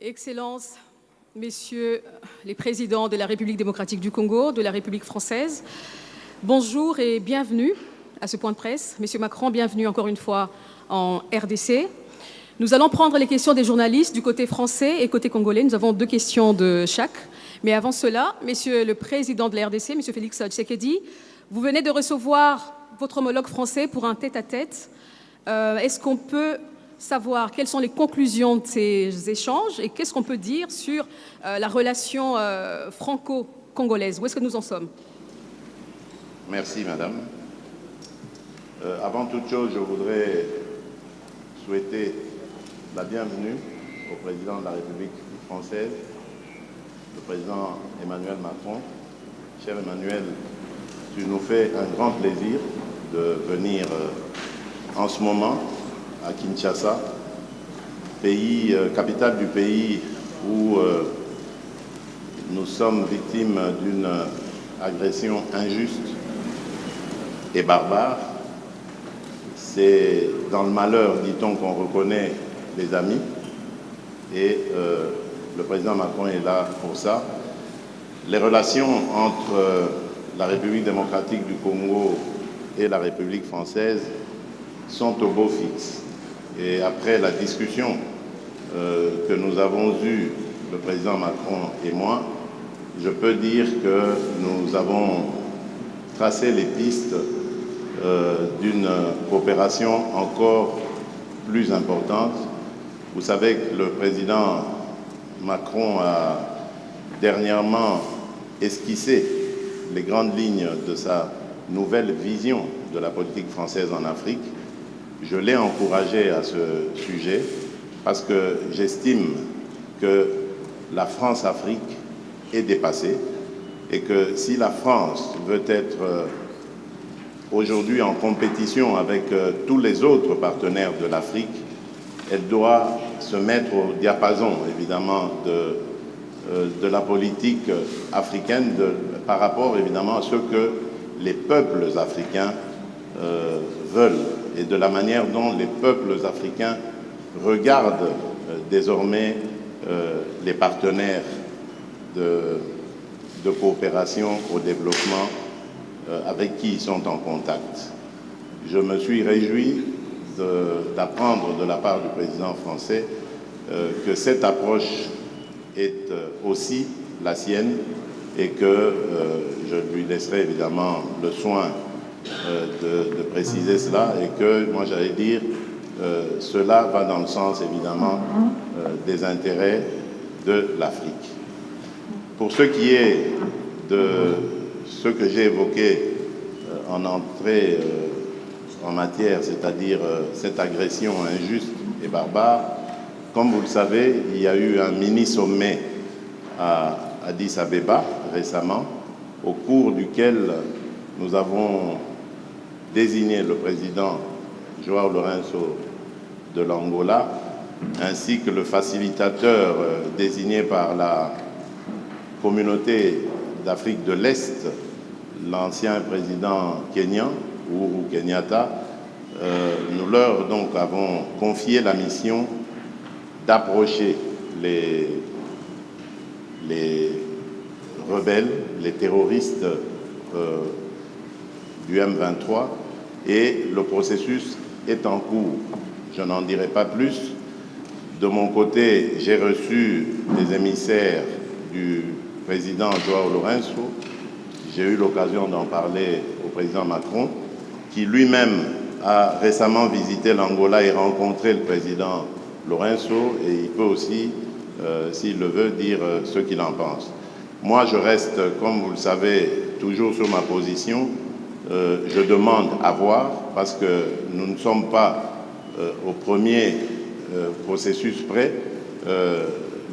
Excellences, Messieurs les présidents de la République démocratique du Congo, de la République française, bonjour et bienvenue à ce point de presse. Monsieur Macron, bienvenue encore une fois en RDC. Nous allons prendre les questions des journalistes du côté français et côté congolais. Nous avons 2 questions de chaque. Mais avant cela, Monsieur le Président de la RDC, Monsieur Félix Tshisekedi, vous venez de recevoir votre homologue français pour un tête-à-tête. Est-ce qu'on peut savoir quelles sont les conclusions de ces échanges et qu'est-ce qu'on peut dire sur la relation franco-congolaise? Où est-ce que nous en sommes? Merci, Madame. Avant toute chose, je voudrais souhaiter la bienvenue au président de la République française, le président Emmanuel Macron. Cher Emmanuel, tu nous fais un grand plaisir de venir en ce moment à Kinshasa, capitale du pays où nous sommes victimes d'une agression injuste et barbare. C'est dans le malheur, dit-on, qu'on reconnaît les amis, et le président Macron est là pour ça. Les relations entre la République démocratique du Congo et la République française sont au beau fixe. Et après la discussion que nous avons eue, le président Macron et moi, je peux dire que nous avons tracé les pistes d'une coopération encore plus importante. Vous savez que le président Macron a dernièrement esquissé les grandes lignes de sa nouvelle vision de la politique française en Afrique. Je l'ai encouragé à ce sujet parce que j'estime que la France-Afrique est dépassée et que si la France veut être aujourd'hui en compétition avec tous les autres partenaires de l'Afrique, elle doit se mettre au diapason, évidemment, de la politique africaine par rapport, évidemment, à ce que les peuples africains veulent et de la manière dont les peuples africains regardent désormais les partenaires de coopération au développement avec qui ils sont en contact. Je me suis réjoui d'apprendre de la part du président français que cette approche est aussi la sienne et que je lui laisserai évidemment le soin de préciser cela et que, moi j'allais dire, cela va dans le sens évidemment des intérêts de l'Afrique. Pour ce qui est de ce que j'ai évoqué en entrée en matière, c'est-à-dire cette agression injuste et barbare, comme vous le savez, il y a eu un mini-sommet à Addis Abeba récemment, au cours duquel nous avons désigné le président João Lourenço de l'Angola, ainsi que le facilitateur désigné par la communauté d'Afrique de l'Est, l'ancien président kenyan, Uhuru Kenyatta. Nous leur donc avons confié la mission d'approcher les rebelles, les terroristes du M23, et le processus est en cours. Je n'en dirai pas plus. De mon côté, j'ai reçu des émissaires du président João Lourenço. J'ai eu l'occasion d'en parler au président Macron, qui lui-même a récemment visité l'Angola et rencontré le président Lourenço, et il peut aussi, s'il le veut, dire ce qu'il en pense. Moi, je reste, comme vous le savez, toujours sur ma position. Je demande à voir, parce que nous ne sommes pas au premier processus près.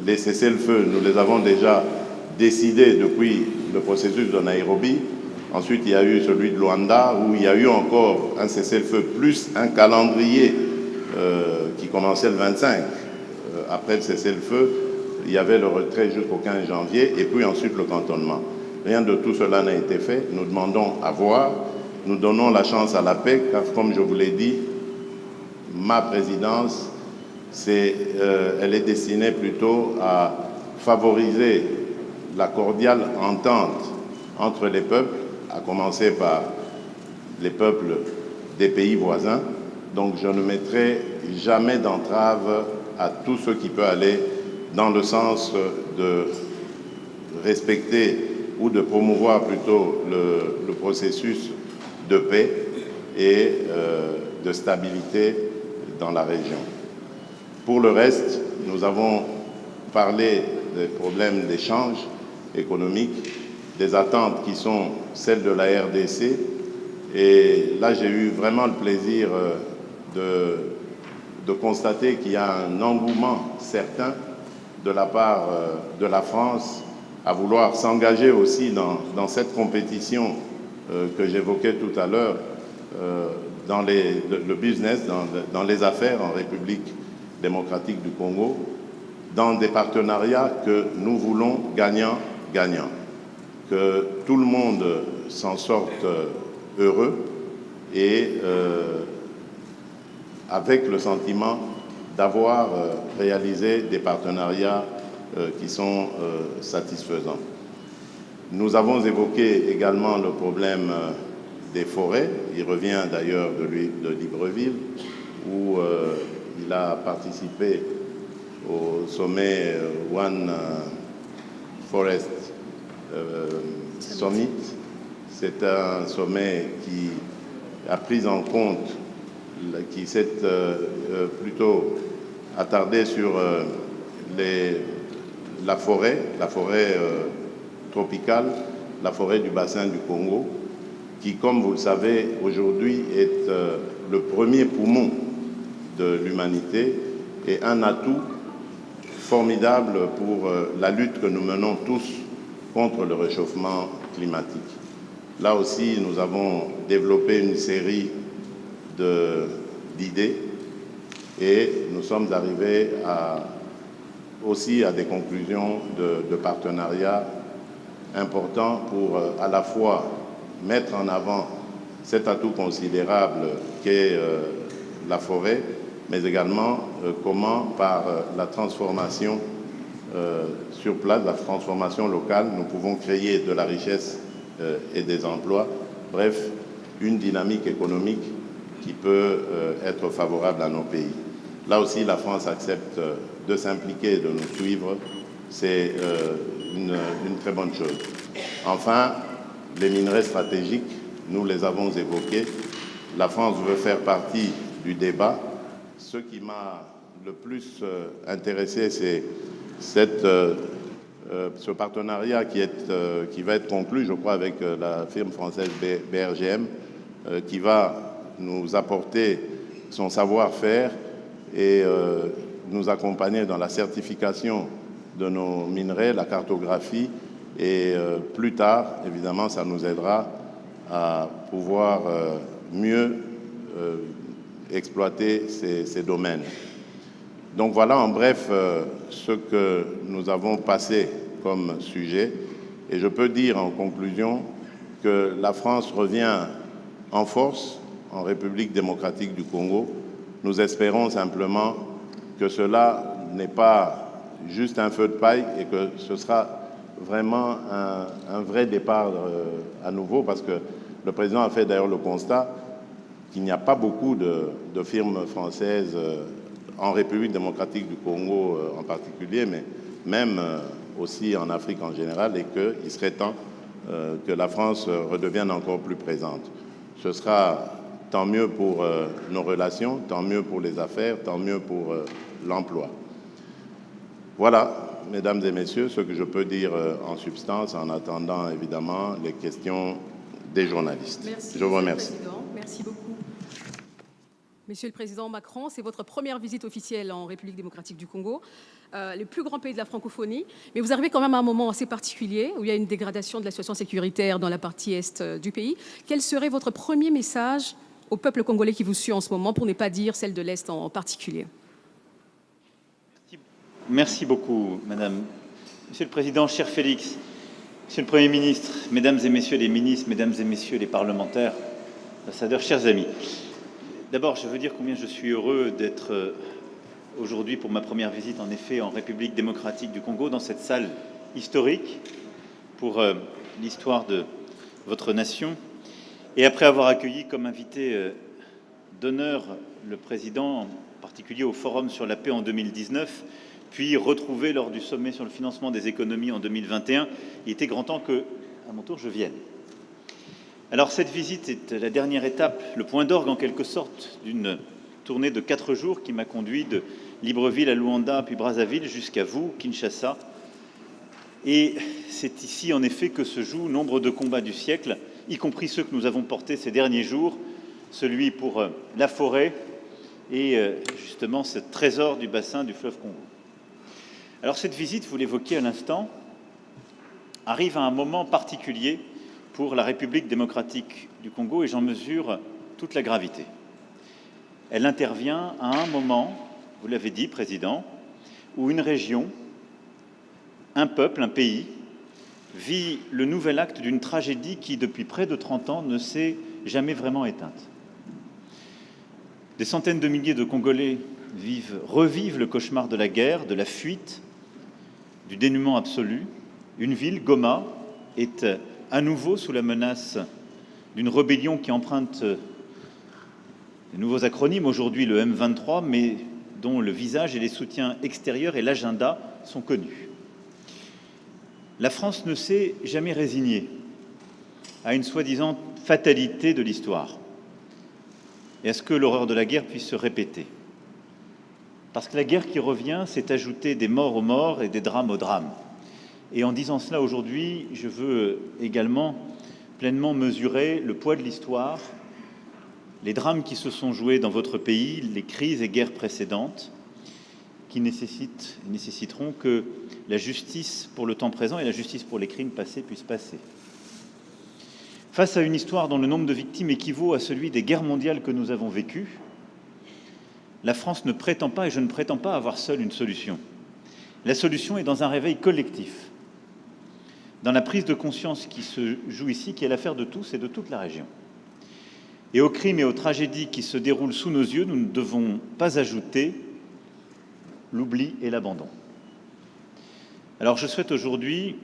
Les cessez-le-feu, nous les avons déjà décidés depuis le processus de Nairobi. Ensuite, il y a eu celui de Luanda, où il y a eu encore un cessez-le-feu, plus un calendrier qui commençait le 25. Après le cessez-le-feu, il y avait le retrait jusqu'au 15 janvier, et puis ensuite le cantonnement. Rien de tout cela n'a été fait. Nous demandons à voir. Nous donnons la chance à la paix, car comme je vous l'ai dit, ma présidence elle est destinée plutôt à favoriser la cordiale entente entre les peuples, à commencer par les peuples des pays voisins. Donc je ne mettrai jamais d'entrave à tout ce qui peut aller dans le sens de respecter ou de promouvoir plutôt le processus de paix et de stabilité dans la région. Pour le reste, nous avons parlé des problèmes d'échange économique, des attentes qui sont celles de la RDC. Et là, j'ai eu vraiment le plaisir de constater qu'il y a un engouement certain de la part de la France à vouloir s'engager aussi dans cette compétition que j'évoquais tout à l'heure, dans le business, dans les affaires en République démocratique du Congo, dans des partenariats que nous voulons gagnant-gagnant, que tout le monde s'en sorte heureux et avec le sentiment d'avoir réalisé des partenariats qui sont satisfaisants. Nous avons évoqué également le problème des forêts. Il revient d'ailleurs de Libreville, où il a participé au sommet One Forest Summit. C'est un sommet qui a pris en compte, qui s'est plutôt attardé sur la forêt tropicale, la forêt du bassin du Congo, qui, comme vous le savez, aujourd'hui est le premier poumon de l'humanité et un atout formidable pour la lutte que nous menons tous contre le réchauffement climatique. Là aussi, nous avons développé une série d'idées et nous sommes arrivés aussi à des conclusions de partenariat importants pour à la fois mettre en avant cet atout considérable qu'est la forêt, mais également comment par la transformation sur place, la transformation locale, nous pouvons créer de la richesse et des emplois, bref, une dynamique économique qui peut être favorable à nos pays. Là aussi, la France accepte de s'impliquer, de nous suivre. C'est une très bonne chose. Enfin, les minerais stratégiques, nous les avons évoqués. La France veut faire partie du débat. Ce qui m'a le plus intéressé, c'est ce partenariat qui va être conclu, je crois, avec la firme française BRGM, qui va nous apporter son savoir-faire et nous accompagner dans la certification de nos minerais, la cartographie, et plus tard, évidemment, ça nous aidera à pouvoir mieux exploiter ces domaines. Donc voilà en bref ce que nous avons passé comme sujet. Et je peux dire en conclusion que la France revient en force en République démocratique du Congo. Nous espérons simplement que cela n'est pas juste un feu de paille et que ce sera vraiment un vrai départ à nouveau, parce que le président a fait d'ailleurs le constat qu'il n'y a pas beaucoup de firmes françaises en République démocratique du Congo en particulier, mais même aussi en Afrique en général, et qu'il serait temps que la France redevienne encore plus présente. Ce sera tant mieux pour nos relations, tant mieux pour les affaires, tant mieux pour l'emploi. Voilà, mesdames et messieurs, ce que je peux dire en substance, en attendant évidemment les questions des journalistes. Merci, je vous remercie. Merci beaucoup. Monsieur le Président Macron, c'est votre première visite officielle en République démocratique du Congo, le plus grand pays de la francophonie. Mais vous arrivez quand même à un moment assez particulier où il y a une dégradation de la situation sécuritaire dans la partie est du pays. Quel serait votre premier message au peuple congolais qui vous suit en ce moment, pour ne pas dire celle de l'Est en particulier? Merci beaucoup, Madame. Monsieur le Président, cher Félix, Monsieur le Premier ministre, Mesdames et Messieurs les ministres, Mesdames et Messieurs les parlementaires, ambassadeurs, chers amis. D'abord, je veux dire combien je suis heureux d'être aujourd'hui pour ma première visite, en effet, en République démocratique du Congo, dans cette salle historique pour l'histoire de votre nation. Et après avoir accueilli comme invité d'honneur le président, en particulier au Forum sur la paix en 2019, puis retrouvé lors du sommet sur le financement des économies en 2021, il était grand temps que, à mon tour, je vienne. Alors cette visite est la dernière étape, le point d'orgue en quelque sorte, d'une tournée de 4 jours qui m'a conduit de Libreville à Luanda, puis Brazzaville, jusqu'à vous, Kinshasa. Et c'est ici, en effet, que se jouent nombre de combats du siècle, y compris ceux que nous avons portés ces derniers jours, celui pour la forêt et justement ce trésor du bassin du fleuve Congo. Alors cette visite, vous l'évoquiez à l'instant, arrive à un moment particulier pour la République démocratique du Congo et j'en mesure toute la gravité. Elle intervient à un moment, vous l'avez dit, Président, où une région, un peuple, un pays, vit le nouvel acte d'une tragédie qui, depuis près de 30 ans, ne s'est jamais vraiment éteinte. Des centaines de milliers de Congolais revivent le cauchemar de la guerre, de la fuite, du dénuement absolu. Une ville, Goma, est à nouveau sous la menace d'une rébellion qui emprunte de nouveaux acronymes, aujourd'hui le M23, mais dont le visage et les soutiens extérieurs et l'agenda sont connus. La France ne s'est jamais résignée à une soi-disant fatalité de l'histoire et à ce que l'horreur de la guerre puisse se répéter. Parce que la guerre qui revient, c'est ajouter des morts aux morts et des drames aux drames. Et en disant cela aujourd'hui, je veux également pleinement mesurer le poids de l'histoire, les drames qui se sont joués dans votre pays, les crises et guerres précédentes, qui nécessiteront que la justice pour le temps présent et la justice pour les crimes passés puissent passer. Face à une histoire dont le nombre de victimes équivaut à celui des guerres mondiales que nous avons vécues, la France ne prétend pas, et je ne prétends pas avoir seule une solution. La solution est dans un réveil collectif, dans la prise de conscience qui se joue ici, qui est l'affaire de tous et de toute la région. Et aux crimes et aux tragédies qui se déroulent sous nos yeux, nous ne devons pas ajouter l'oubli et l'abandon. Alors je souhaite aujourd'hui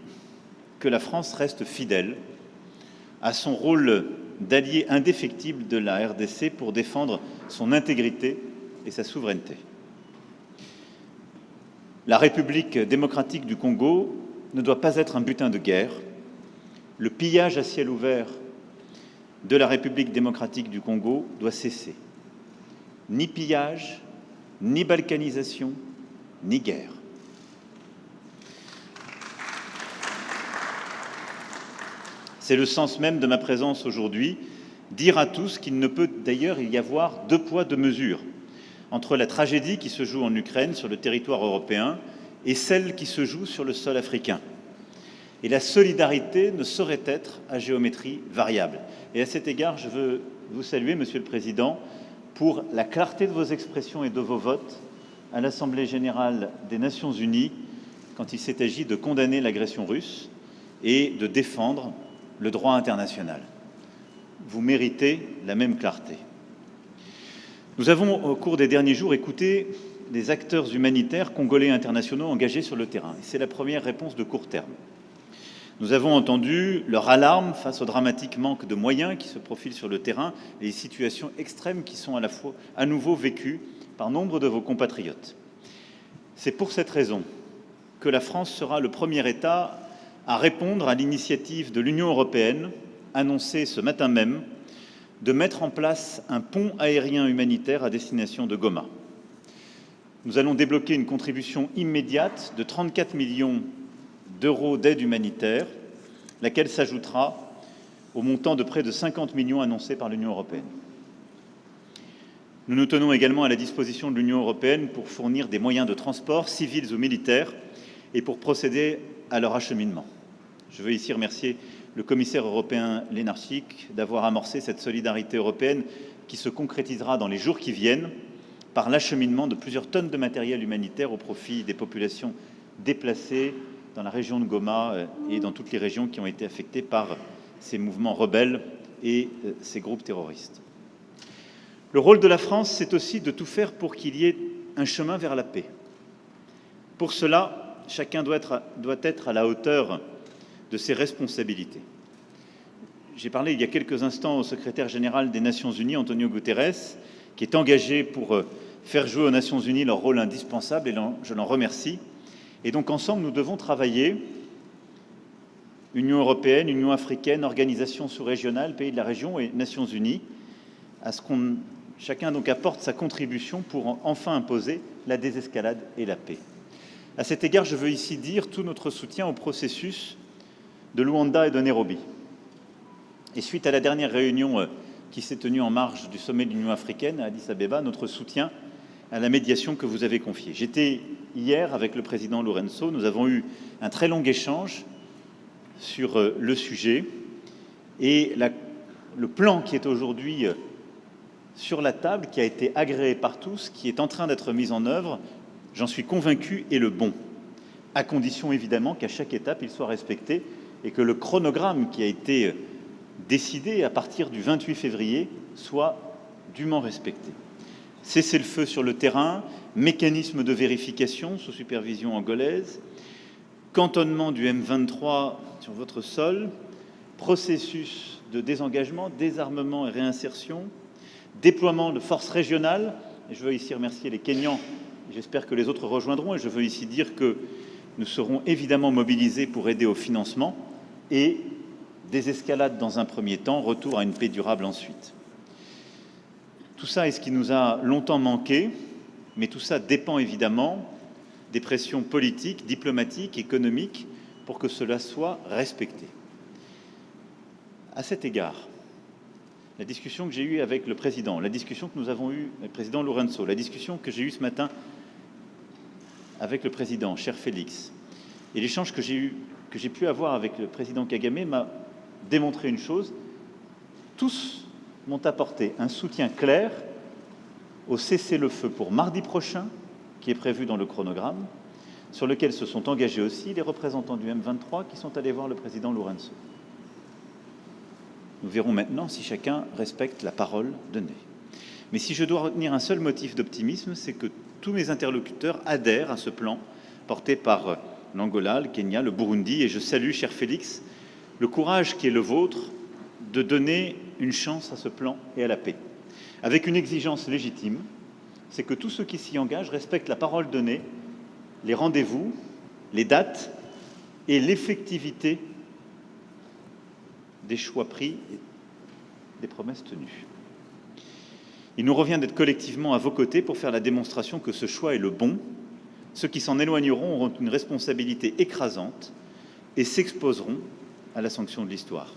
que la France reste fidèle à son rôle d'allié indéfectible de la RDC pour défendre son intégrité et sa souveraineté. La République démocratique du Congo ne doit pas être un butin de guerre. Le pillage à ciel ouvert de la République démocratique du Congo doit cesser. Ni pillage, ni balkanisation, ni guerre. C'est le sens même de ma présence aujourd'hui, dire à tous qu'il ne peut d'ailleurs y avoir 2 poids, 2 mesures entre la tragédie qui se joue en Ukraine, sur le territoire européen, et celle qui se joue sur le sol africain. Et la solidarité ne saurait être à géométrie variable. Et à cet égard, je veux vous saluer, Monsieur le Président, pour la clarté de vos expressions et de vos votes à l'Assemblée générale des Nations unies quand il s'est agi de condamner l'agression russe et de défendre le droit international. Vous méritez la même clarté. Nous avons, au cours des derniers jours, écouté les acteurs humanitaires congolais et internationaux engagés sur le terrain. C'est la première réponse de court terme. Nous avons entendu leur alarme face au dramatique manque de moyens qui se profilent sur le terrain et les situations extrêmes qui sont à nouveau vécues par nombre de vos compatriotes. C'est pour cette raison que la France sera le premier État à répondre à l'initiative de l'Union européenne, annoncée ce matin même, de mettre en place un pont aérien humanitaire à destination de Goma. Nous allons débloquer une contribution immédiate de 34 millions d'euros d'aide humanitaire, laquelle s'ajoutera au montant de près de 50 millions annoncé par l'Union européenne. Nous nous tenons également à la disposition de l'Union européenne pour fournir des moyens de transport, civils ou militaires, et pour procéder à leur acheminement. Je veux ici remercier le commissaire européen Lenarčič d'avoir amorcé cette solidarité européenne qui se concrétisera dans les jours qui viennent par l'acheminement de plusieurs tonnes de matériel humanitaire au profit des populations déplacées dans la région de Goma et dans toutes les régions qui ont été affectées par ces mouvements rebelles et ces groupes terroristes. Le rôle de la France, c'est aussi de tout faire pour qu'il y ait un chemin vers la paix. Pour cela, chacun doit être à la hauteur de ses responsabilités. J'ai parlé il y a quelques instants au secrétaire général des Nations Unies, Antonio Guterres, qui est engagé pour faire jouer aux Nations Unies leur rôle indispensable, et je l'en remercie. Et donc ensemble, nous devons travailler, Union européenne, Union africaine, organisations sous-régionales, pays de la région et Nations Unies, à ce qu'on chacun donc apporte sa contribution pour enfin imposer la désescalade et la paix. À cet égard, je veux ici dire tout notre soutien au processus de Luanda et de Nairobi. Et suite à la dernière réunion qui s'est tenue en marge du sommet de l'Union africaine à Addis Abeba, notre soutien à la médiation que vous avez confiée. J'étais hier avec le président Lourenço, nous avons eu un très long échange sur le sujet, et le plan qui est aujourd'hui sur la table, qui a été agréé par tous, qui est en train d'être mis en œuvre, j'en suis convaincu, est le bon, à condition évidemment qu'à chaque étape il soit respecté et que le chronogramme qui a été décidé à partir du 28 février soit dûment respecté. Cessez-le-feu sur le terrain, mécanisme de vérification sous supervision angolaise, cantonnement du M23 sur votre sol, processus de désengagement, désarmement et réinsertion, déploiement de forces régionales. Et je veux ici remercier les Kenyans, j'espère que les autres rejoindront, et je veux ici dire que nous serons évidemment mobilisés pour aider au financement, et désescalade dans un premier temps, retour à une paix durable ensuite. Tout ça est ce qui nous a longtemps manqué, mais tout ça dépend évidemment des pressions politiques, diplomatiques, économiques, pour que cela soit respecté. À cet égard, la discussion que j'ai eue avec le président, la discussion que nous avons eue avec le président Lourenço, la discussion que j'ai eue ce matin avec le président, cher Félix, et l'échange que j'ai pu avoir avec le président Kagame m'a démontré une chose: tous m'ont apporté un soutien clair au cessez-le-feu pour mardi prochain, qui est prévu dans le chronogramme, sur lequel se sont engagés aussi les représentants du M23 qui sont allés voir le président Lourenço. Nous verrons maintenant si chacun respecte la parole donnée. Mais si je dois retenir un seul motif d'optimisme, c'est que tous mes interlocuteurs adhèrent à ce plan porté par l'Angola, le Kenya, le Burundi, et je salue, cher Félix, le courage qui est le vôtre de donner une chance à ce plan et à la paix, avec une exigence légitime, c'est que tous ceux qui s'y engagent respectent la parole donnée, les rendez-vous, les dates et l'effectivité des choix pris et des promesses tenues. Il nous revient d'être collectivement à vos côtés pour faire la démonstration que ce choix est le bon. Ceux qui s'en éloigneront auront une responsabilité écrasante et s'exposeront à la sanction de l'histoire.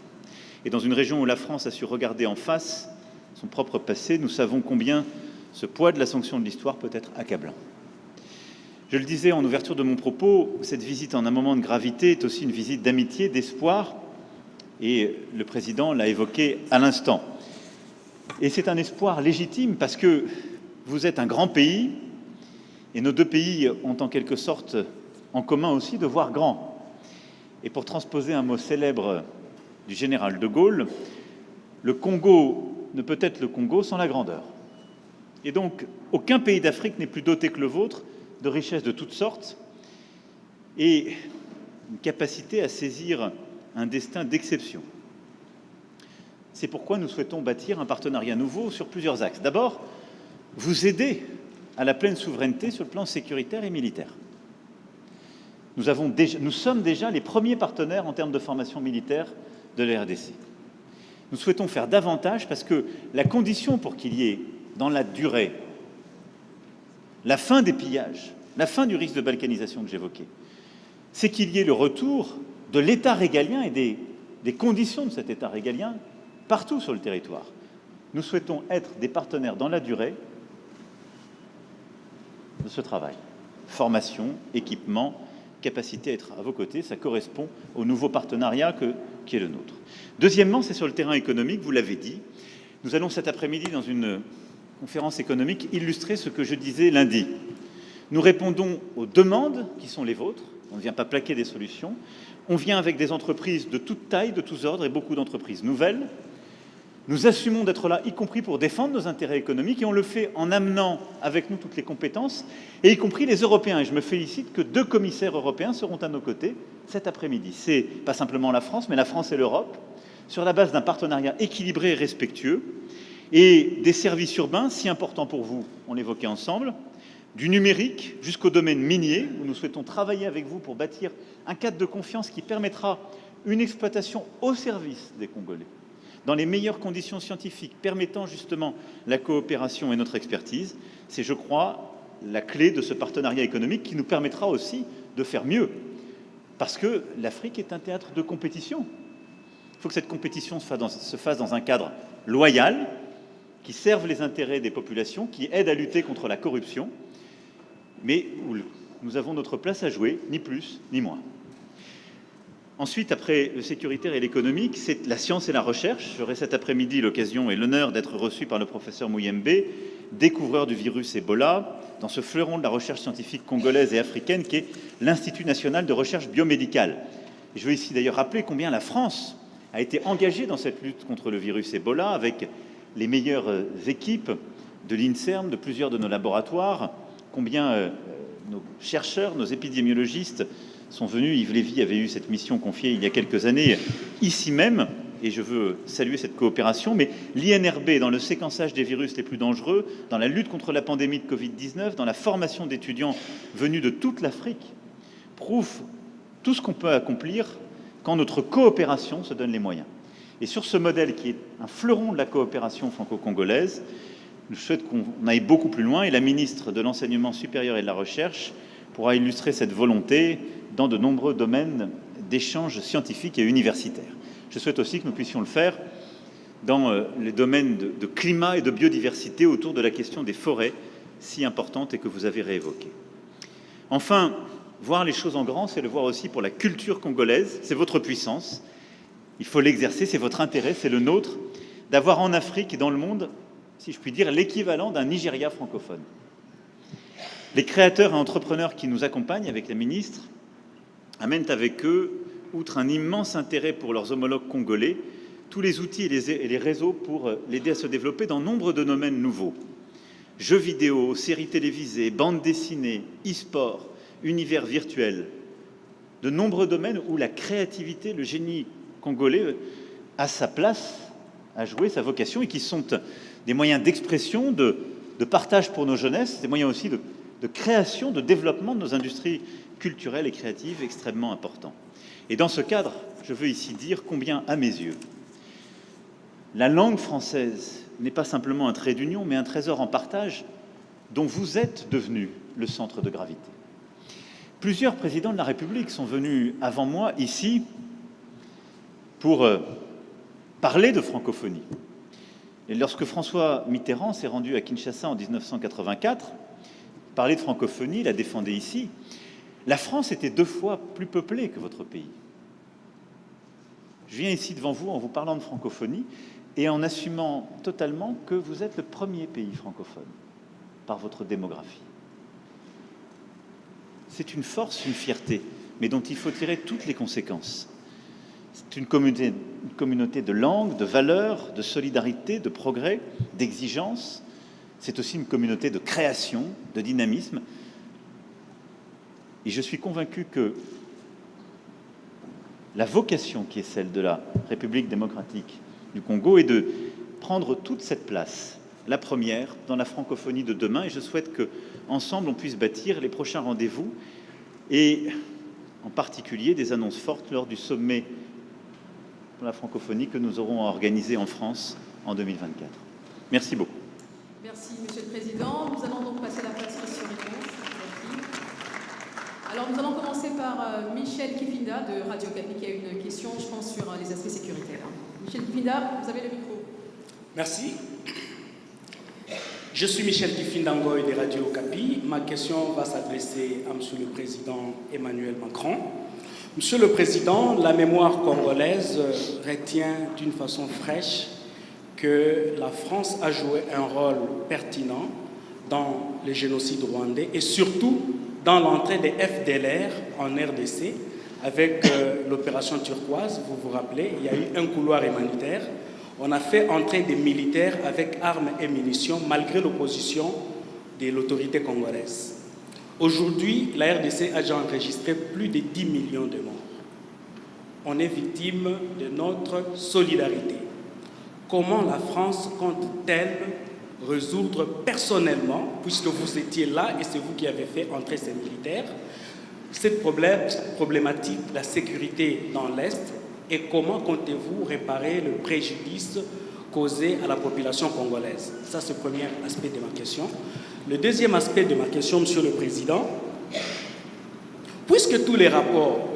Et dans une région où la France a su regarder en face son propre passé, nous savons combien ce poids de la sanction de l'histoire peut être accablant. Je le disais en ouverture de mon propos, cette visite en un moment de gravité est aussi une visite d'amitié, d'espoir, et le président l'a évoqué à l'instant. Et c'est un espoir légitime parce que vous êtes un grand pays, et nos deux pays ont en quelque sorte en commun aussi de voir grand. Et pour transposer un mot célèbre du général de Gaulle, le Congo ne peut être le Congo sans la grandeur. Et donc, aucun pays d'Afrique n'est plus doté que le vôtre de richesses de toutes sortes et une capacité à saisir un destin d'exception. C'est pourquoi nous souhaitons bâtir un partenariat nouveau sur plusieurs axes. D'abord, vous aider à la pleine souveraineté sur le plan sécuritaire et militaire. Nous sommes déjà les premiers partenaires en termes de formation militaire de la RDC. Nous souhaitons faire davantage parce que la condition pour qu'il y ait, dans la durée, la fin des pillages, la fin du risque de balkanisation que j'évoquais, c'est qu'il y ait le retour de l'État régalien et des conditions de cet État régalien partout sur le territoire. Nous souhaitons être des partenaires dans la durée de ce travail. Formation, équipement, capacité à être à vos côtés, ça correspond au nouveau partenariat qui est le nôtre. Deuxièmement, c'est sur le terrain économique, vous l'avez dit. Nous allons cet après-midi, dans une conférence économique, illustrer ce que je disais lundi. Nous répondons aux demandes qui sont les vôtres. On ne vient pas plaquer des solutions. On vient avec des entreprises de toute taille, de tous ordres, et beaucoup d'entreprises nouvelles. Nous assumons d'être là, y compris pour défendre nos intérêts économiques, et on le fait en amenant avec nous toutes les compétences, et y compris les Européens. Et je me félicite que 2 commissaires européens seront à nos côtés cet après-midi. C'est pas simplement la France, mais la France et l'Europe, sur la base d'un partenariat équilibré et respectueux, et des services urbains si importants pour vous, on l'évoquait ensemble, du numérique jusqu'au domaine minier, où nous souhaitons travailler avec vous pour bâtir un cadre de confiance qui permettra une exploitation au service des Congolais, dans les meilleures conditions scientifiques, permettant justement la coopération et notre expertise. C'est, je crois, la clé de ce partenariat économique qui nous permettra aussi de faire mieux. Parce que l'Afrique est un théâtre de compétition. Il faut que cette compétition se fasse dans un cadre loyal, qui serve les intérêts des populations, qui aide à lutter contre la corruption, mais où nous avons notre place à jouer, ni plus ni moins. Ensuite, après le sécuritaire et l'économique, c'est la science et la recherche. J'aurai cet après-midi l'occasion et l'honneur d'être reçu par le professeur Muyembe, découvreur du virus Ebola, dans ce fleuron de la recherche scientifique congolaise et africaine qui est l'Institut national de recherche biomédicale. Et je veux ici d'ailleurs rappeler combien la France a été engagée dans cette lutte contre le virus Ebola, avec les meilleures équipes de l'INSERM, de plusieurs de nos laboratoires, combien nos chercheurs, nos épidémiologistes sont venus. Yves Lévy avait eu cette mission confiée il y a quelques années, ici même, et je veux saluer cette coopération, mais l'INRB, dans le séquençage des virus les plus dangereux, dans la lutte contre la pandémie de Covid-19, dans la formation d'étudiants venus de toute l'Afrique, prouve tout ce qu'on peut accomplir quand notre coopération se donne les moyens. Et sur ce modèle qui est un fleuron de la coopération franco-congolaise, je souhaite qu'on aille beaucoup plus loin, et la ministre de l'Enseignement supérieur et de la Recherche pourra illustrer cette volonté dans de nombreux domaines d'échanges scientifiques et universitaires. Je souhaite aussi que nous puissions le faire dans les domaines de climat et de biodiversité, autour de la question des forêts, si importante et que vous avez réévoquée. Enfin, voir les choses en grand, c'est le voir aussi pour la culture congolaise. C'est votre puissance. Il faut l'exercer, c'est votre intérêt, c'est le nôtre, d'avoir en Afrique et dans le monde, si je puis dire, l'équivalent d'un Nigeria francophone. Les créateurs et entrepreneurs qui nous accompagnent avec la ministre amènent avec eux, outre un immense intérêt pour leurs homologues congolais, tous les outils et les réseaux pour l'aider à se développer dans nombre de domaines nouveaux. Jeux vidéo, séries télévisées, bandes dessinées, e-sport, univers virtuel. De nombreux domaines où la créativité, le génie congolais a sa place à jouer, sa vocation, et qui sont des moyens d'expression, de partage pour nos jeunesses, des moyens aussi de création, de développement de nos industries culturelles et créatives extrêmement importants. Et dans ce cadre, je veux ici dire combien, à mes yeux, la langue française n'est pas simplement un trait d'union, mais un trésor en partage dont vous êtes devenu le centre de gravité. Plusieurs présidents de la République sont venus avant moi ici pour parler de francophonie. Et lorsque François Mitterrand s'est rendu à Kinshasa en 1984, parler de francophonie, la défendait ici, la France était 2 fois plus peuplée que votre pays. Je viens ici devant vous en vous parlant de francophonie et en assumant totalement que vous êtes le premier pays francophone par votre démographie. C'est une force, une fierté, mais dont il faut tirer toutes les conséquences. C'est une communauté de langues, de valeurs, de solidarité, de progrès, d'exigence. C'est aussi une communauté de création, de dynamisme. Et je suis convaincu que la vocation qui est celle de la République démocratique du Congo est de prendre toute cette place, la première, dans la francophonie de demain. Et je souhaite qu'ensemble, on puisse bâtir les prochains rendez-vous et en particulier des annonces fortes lors du sommet pour la francophonie que nous aurons organisé en France en 2024. Merci beaucoup. Merci, Monsieur le Président. Nous allons donc passer à la phase question-réponse. Alors, nous allons commencer par Michel Kifinda de Radio Okapi qui a une question, je pense, sur les aspects sécuritaires. Michel Kifinda, vous avez le micro. Merci. Je suis Michel Kifinda Ngoy de Radio Okapi. Ma question va s'adresser à Monsieur le Président Emmanuel Macron. Monsieur le Président, la mémoire congolaise retient d'une façon fraîche que la France a joué un rôle pertinent dans le génocide rwandais et surtout dans l'entrée des FDLR en RDC avec l'opération turquoise. Vous vous rappelez, il y a eu un couloir humanitaire. On a fait entrer des militaires avec armes et munitions malgré l'opposition de l'autorité congolaise. Aujourd'hui, la RDC a déjà enregistré plus de 10 millions de morts. On est victime de notre solidarité. Comment la France compte-t-elle résoudre personnellement, puisque vous étiez là et c'est vous qui avez fait entrer ces militaires, cette problématique de la sécurité dans l'Est, et comment comptez-vous réparer le préjudice causé à la population congolaise? Ça, c'est le premier aspect de ma question. Le deuxième aspect de ma question, Monsieur le Président, puisque tous les rapports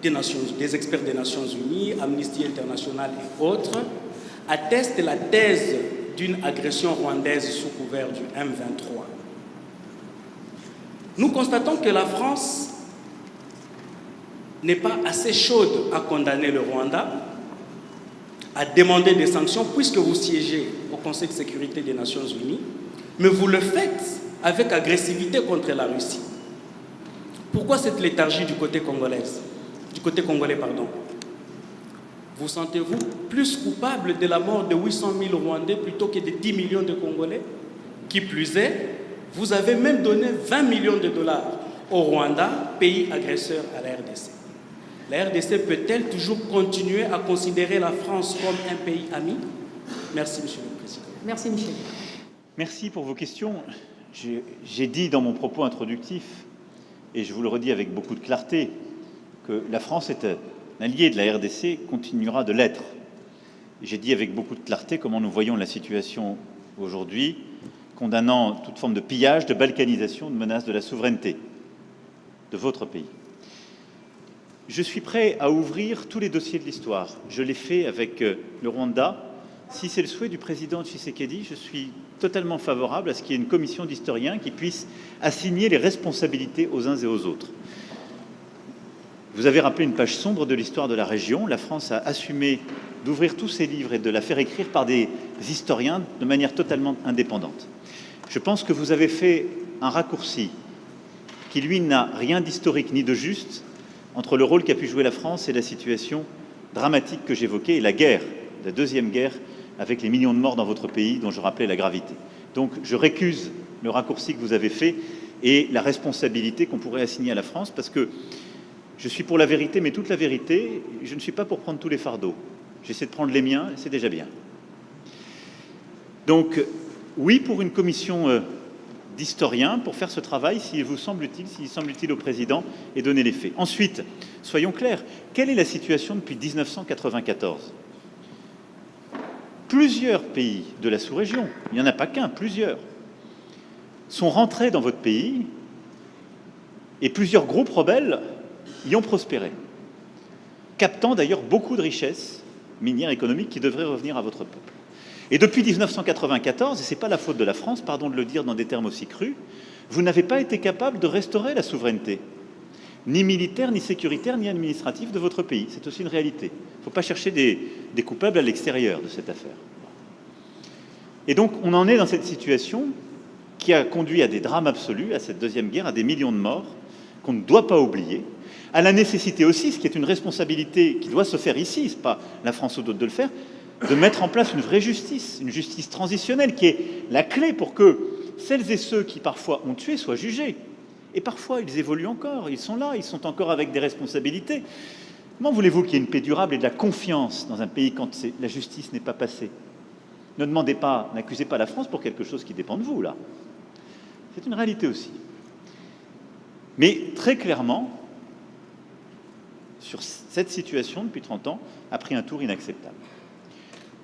des experts des Nations Unies, Amnesty International et autres, attestent la thèse d'une agression rwandaise sous couvert du M23. Nous constatons que la France n'est pas assez chaude à condamner le Rwanda, à demander des sanctions, puisque vous siégez au Conseil de sécurité des Nations Unies, mais vous le faites avec agressivité contre la Russie. Pourquoi cette léthargie du côté congolais? Vous sentez-vous plus coupable de la mort de 800 000 Rwandais plutôt que de 10 millions de Congolais? Qui plus est, vous avez même donné 20 millions de dollars au Rwanda, pays agresseur à la RDC. La RDC peut-elle toujours continuer à considérer la France comme un pays ami? Merci, Monsieur le Président. Merci, Michel. Merci pour vos questions. J'ai dit dans mon propos introductif, et je vous le redis avec beaucoup de clarté, que la France est un allié de la RDC, continuera de l'être. J'ai dit avec beaucoup de clarté comment nous voyons la situation aujourd'hui, condamnant toute forme de pillage, de balkanisation, de menace de la souveraineté de votre pays. Je suis prêt à ouvrir tous les dossiers de l'histoire. Je l'ai fait avec le Rwanda. Si c'est le souhait du président Tshisekedi, je suis totalement favorable à ce qu'il y ait une commission d'historiens qui puisse assigner les responsabilités aux uns et aux autres. Vous avez rappelé une page sombre de l'histoire de la région. La France a assumé d'ouvrir tous ses livres et de la faire écrire par des historiens de manière totalement indépendante. Je pense que vous avez fait un raccourci qui, lui, n'a rien d'historique ni de juste entre le rôle qu'a pu jouer la France et la situation dramatique que j'évoquais, et la guerre, la deuxième guerre, avec les millions de morts dans votre pays, dont je rappelais la gravité. Donc je récuse le raccourci que vous avez fait et la responsabilité qu'on pourrait assigner à la France, parce que je suis pour la vérité, mais toute la vérité, je ne suis pas pour prendre tous les fardeaux. J'essaie de prendre les miens, c'est déjà bien. Donc, oui, pour une commission d'historiens, pour faire ce travail, s'il vous semble utile, s'il semble utile au président, et donner les faits. Ensuite, soyons clairs, quelle est la situation depuis 1994 ? Plusieurs pays de la sous-région, il n'y en a pas qu'un, plusieurs, sont rentrés dans votre pays, et plusieurs groupes rebelles y ont prospéré, captant d'ailleurs beaucoup de richesses minières économiques qui devraient revenir à votre peuple. Et depuis 1994, et ce n'est pas la faute de la France, pardon de le dire dans des termes aussi crus, vous n'avez pas été capable de restaurer la souveraineté, ni militaire, ni sécuritaire, ni administrative de votre pays. C'est aussi une réalité. Il ne faut pas chercher des coupables à l'extérieur de cette affaire. Et donc, on en est dans cette situation qui a conduit à des drames absolus, à cette deuxième guerre, à des millions de morts, qu'on ne doit pas oublier, à la nécessité aussi, ce qui est une responsabilité qui doit se faire ici, ce n'est pas la France ou d'autres de le faire, de mettre en place une vraie justice, une justice transitionnelle, qui est la clé pour que celles et ceux qui parfois ont tué soient jugés. Et parfois, ils évoluent encore, ils sont là, ils sont encore avec des responsabilités. Comment voulez-vous qu'il y ait une paix durable et de la confiance dans un pays quand la justice n'est pas passée? Ne demandez pas, n'accusez pas la France pour quelque chose qui dépend de vous, là. C'est une réalité aussi. Mais très clairement, sur cette situation, depuis 30 ans, a pris un tour inacceptable.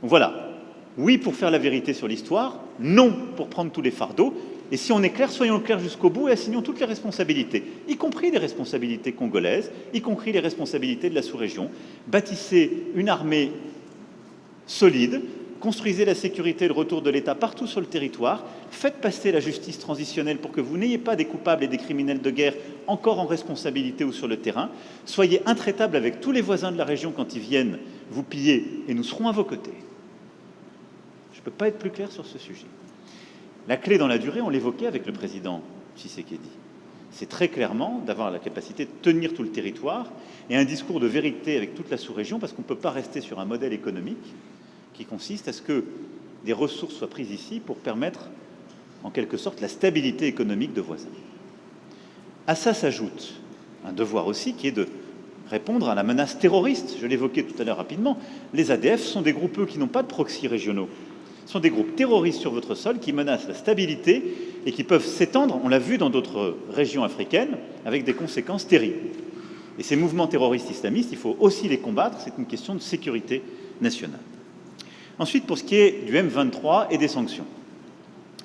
Donc voilà, oui pour faire la vérité sur l'histoire, non pour prendre tous les fardeaux, et si on est clair, soyons clairs jusqu'au bout et assignons toutes les responsabilités, y compris les responsabilités congolaises, y compris les responsabilités de la sous-région. Bâtissez une armée solide, construisez la sécurité et le retour de l'État partout sur le territoire, faites passer la justice transitionnelle pour que vous n'ayez pas des coupables et des criminels de guerre encore en responsabilité ou sur le terrain, soyez intraitables avec tous les voisins de la région quand ils viennent vous piller, et nous serons à vos côtés. Je ne peux pas être plus clair sur ce sujet. La clé dans la durée, on l'évoquait avec le président Tshisekedi, c'est très clairement d'avoir la capacité de tenir tout le territoire et un discours de vérité avec toute la sous-région, parce qu'on ne peut pas rester sur un modèle économique qui consiste à ce que des ressources soient prises ici pour permettre, en quelque sorte, la stabilité économique de voisins. À ça s'ajoute un devoir aussi qui est de répondre à la menace terroriste. Je l'évoquais tout à l'heure rapidement. Les ADF sont des groupes qui n'ont pas de proxy régionaux. Ce sont des groupes terroristes sur votre sol qui menacent la stabilité et qui peuvent s'étendre, on l'a vu dans d'autres régions africaines, avec des conséquences terribles. Et ces mouvements terroristes islamistes, il faut aussi les combattre, c'est une question de sécurité nationale. Ensuite, pour ce qui est du M23 et des sanctions,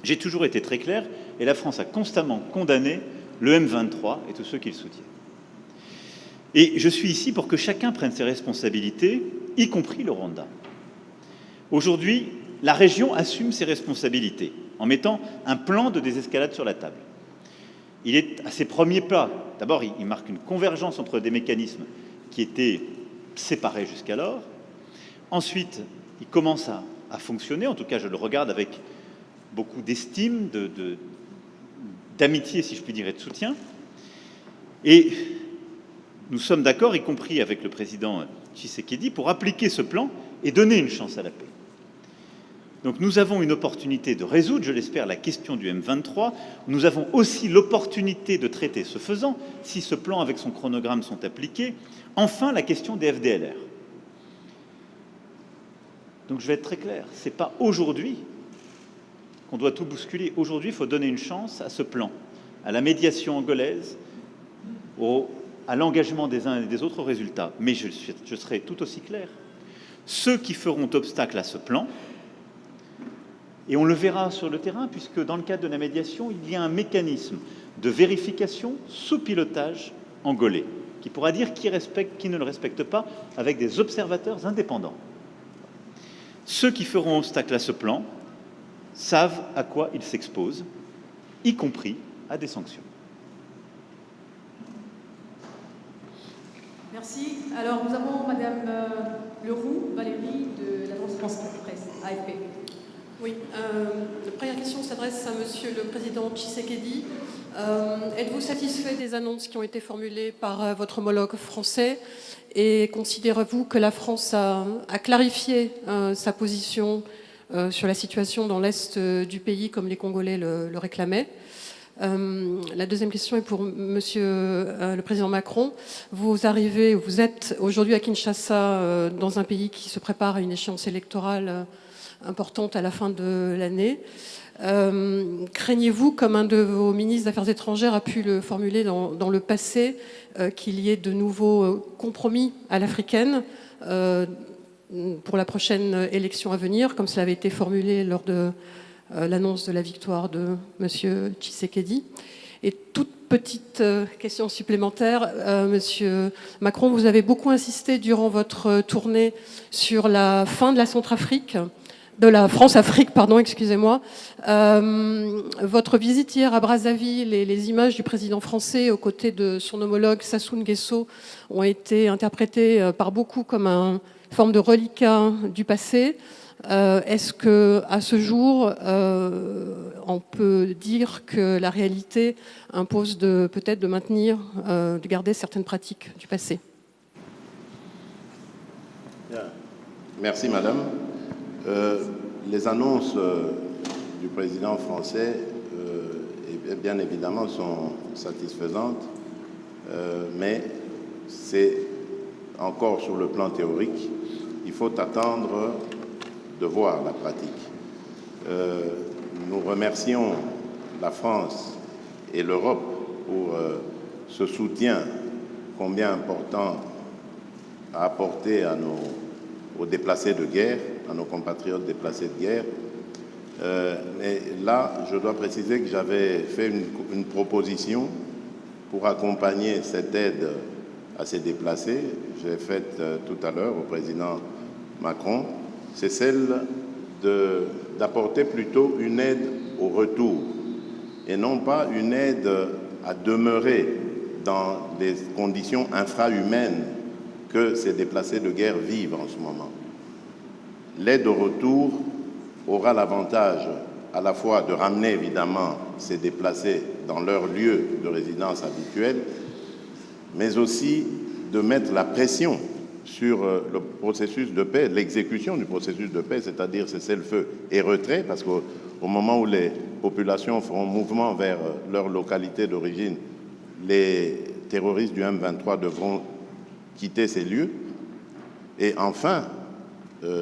j'ai toujours été très clair, et la France a constamment condamné le M23 et tous ceux qui le soutiennent. Et je suis ici pour que chacun prenne ses responsabilités, y compris le Rwanda. Aujourd'hui, la région assume ses responsabilités en mettant un plan de désescalade sur la table. Il est à ses premiers pas. D'abord, il marque une convergence entre des mécanismes qui étaient séparés jusqu'alors. Ensuite, il commence à fonctionner. En tout cas, je le regarde avec beaucoup d'estime, d'amitié, si je puis dire, et de soutien. Et nous sommes d'accord, y compris avec le président Tshisekedi, pour appliquer ce plan et donner une chance à la paix. Donc nous avons une opportunité de résoudre, je l'espère, la question du M23. Nous avons aussi l'opportunité de traiter, ce faisant, si ce plan avec son chronogramme sont appliqués, enfin la question des FDLR. Donc je vais être très clair, ce n'est pas aujourd'hui qu'on doit tout bousculer. Aujourd'hui, il faut donner une chance à ce plan, à la médiation angolaise, à l'engagement des uns et des autres résultats. Mais je serai tout aussi clair. Ceux qui feront obstacle à ce plan, et on le verra sur le terrain, puisque dans le cadre de la médiation, il y a un mécanisme de vérification sous pilotage angolais, qui pourra dire qui respecte, qui ne le respecte pas, avec des observateurs indépendants. Ceux qui feront obstacle à ce plan savent à quoi ils s'exposent, y compris à des sanctions. Merci. Alors, nous avons Madame Leroux, Valérie, de l'Agence France Presse, AFP. Oui, la première question s'adresse à Monsieur le Président Tshisekedi. Êtes-vous satisfait des annonces qui ont été formulées par votre homologue français et considérez-vous que la France a clarifié sa position sur la situation dans l'Est du pays comme les Congolais le réclamaient? La deuxième question est pour Monsieur le Président Macron. Vous êtes aujourd'hui à Kinshasa dans un pays qui se prépare à une échéance électorale importante à la fin de l'année. Craignez-vous, comme un de vos ministres des Affaires étrangères a pu le formuler dans le passé, qu'il y ait de nouveaux compromis à l'africaine pour la prochaine élection à venir, comme cela avait été formulé lors de l'annonce de la victoire de M. Tshisekedi? Et toute petite question supplémentaire, Monsieur Macron, vous avez beaucoup insisté durant votre tournée sur la fin de la Centrafrique, de la France-Afrique, pardon, excusez-moi. Votre visite hier à Brazzaville et les images du président français aux côtés de son homologue Sassou Nguesso ont été interprétées par beaucoup comme une forme de reliquat du passé. Est-ce qu'à ce jour, on peut dire que la réalité impose peut-être de maintenir, de garder certaines pratiques du passé? Merci, Madame. Les annonces du président français, bien évidemment, sont satisfaisantes, mais c'est encore sur le plan théorique. Il faut attendre de voir la pratique. Nous remercions la France et l'Europe pour ce soutien combien important à apporter aux déplacés de guerre, à nos compatriotes déplacés de guerre. Mais là, je dois préciser que j'avais fait une proposition pour accompagner cette aide à ces déplacés. J'ai faite tout à l'heure au président Macron. C'est celle d'apporter plutôt une aide au retour et non pas une aide à demeurer dans les conditions infrahumaines que ces déplacés de guerre vivent en ce moment. L'aide au retour aura l'avantage à la fois de ramener évidemment ces déplacés dans leur lieu de résidence habituel, mais aussi de mettre la pression sur le processus de paix, l'exécution du processus de paix, c'est-à-dire cessez-le-feu et retrait, parce qu'au moment où les populations feront mouvement vers leur localité d'origine, les terroristes du M23 devront quitter ces lieux. Et enfin,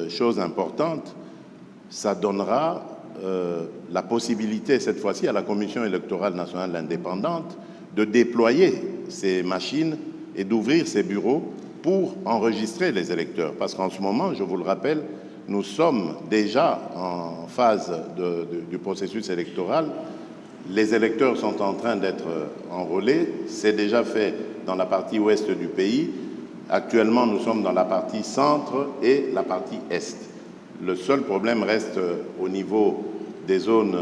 chose importante, ça donnera la possibilité, cette fois-ci, à la Commission électorale nationale indépendante de déployer ces machines et d'ouvrir ces bureaux pour enregistrer les électeurs. Parce qu'en ce moment, je vous le rappelle, nous sommes déjà en phase du processus électoral. Les électeurs sont en train d'être enrôlés. C'est déjà fait dans la partie ouest du pays. Actuellement, nous sommes dans la partie centre et la partie est. Le seul problème reste au niveau des zones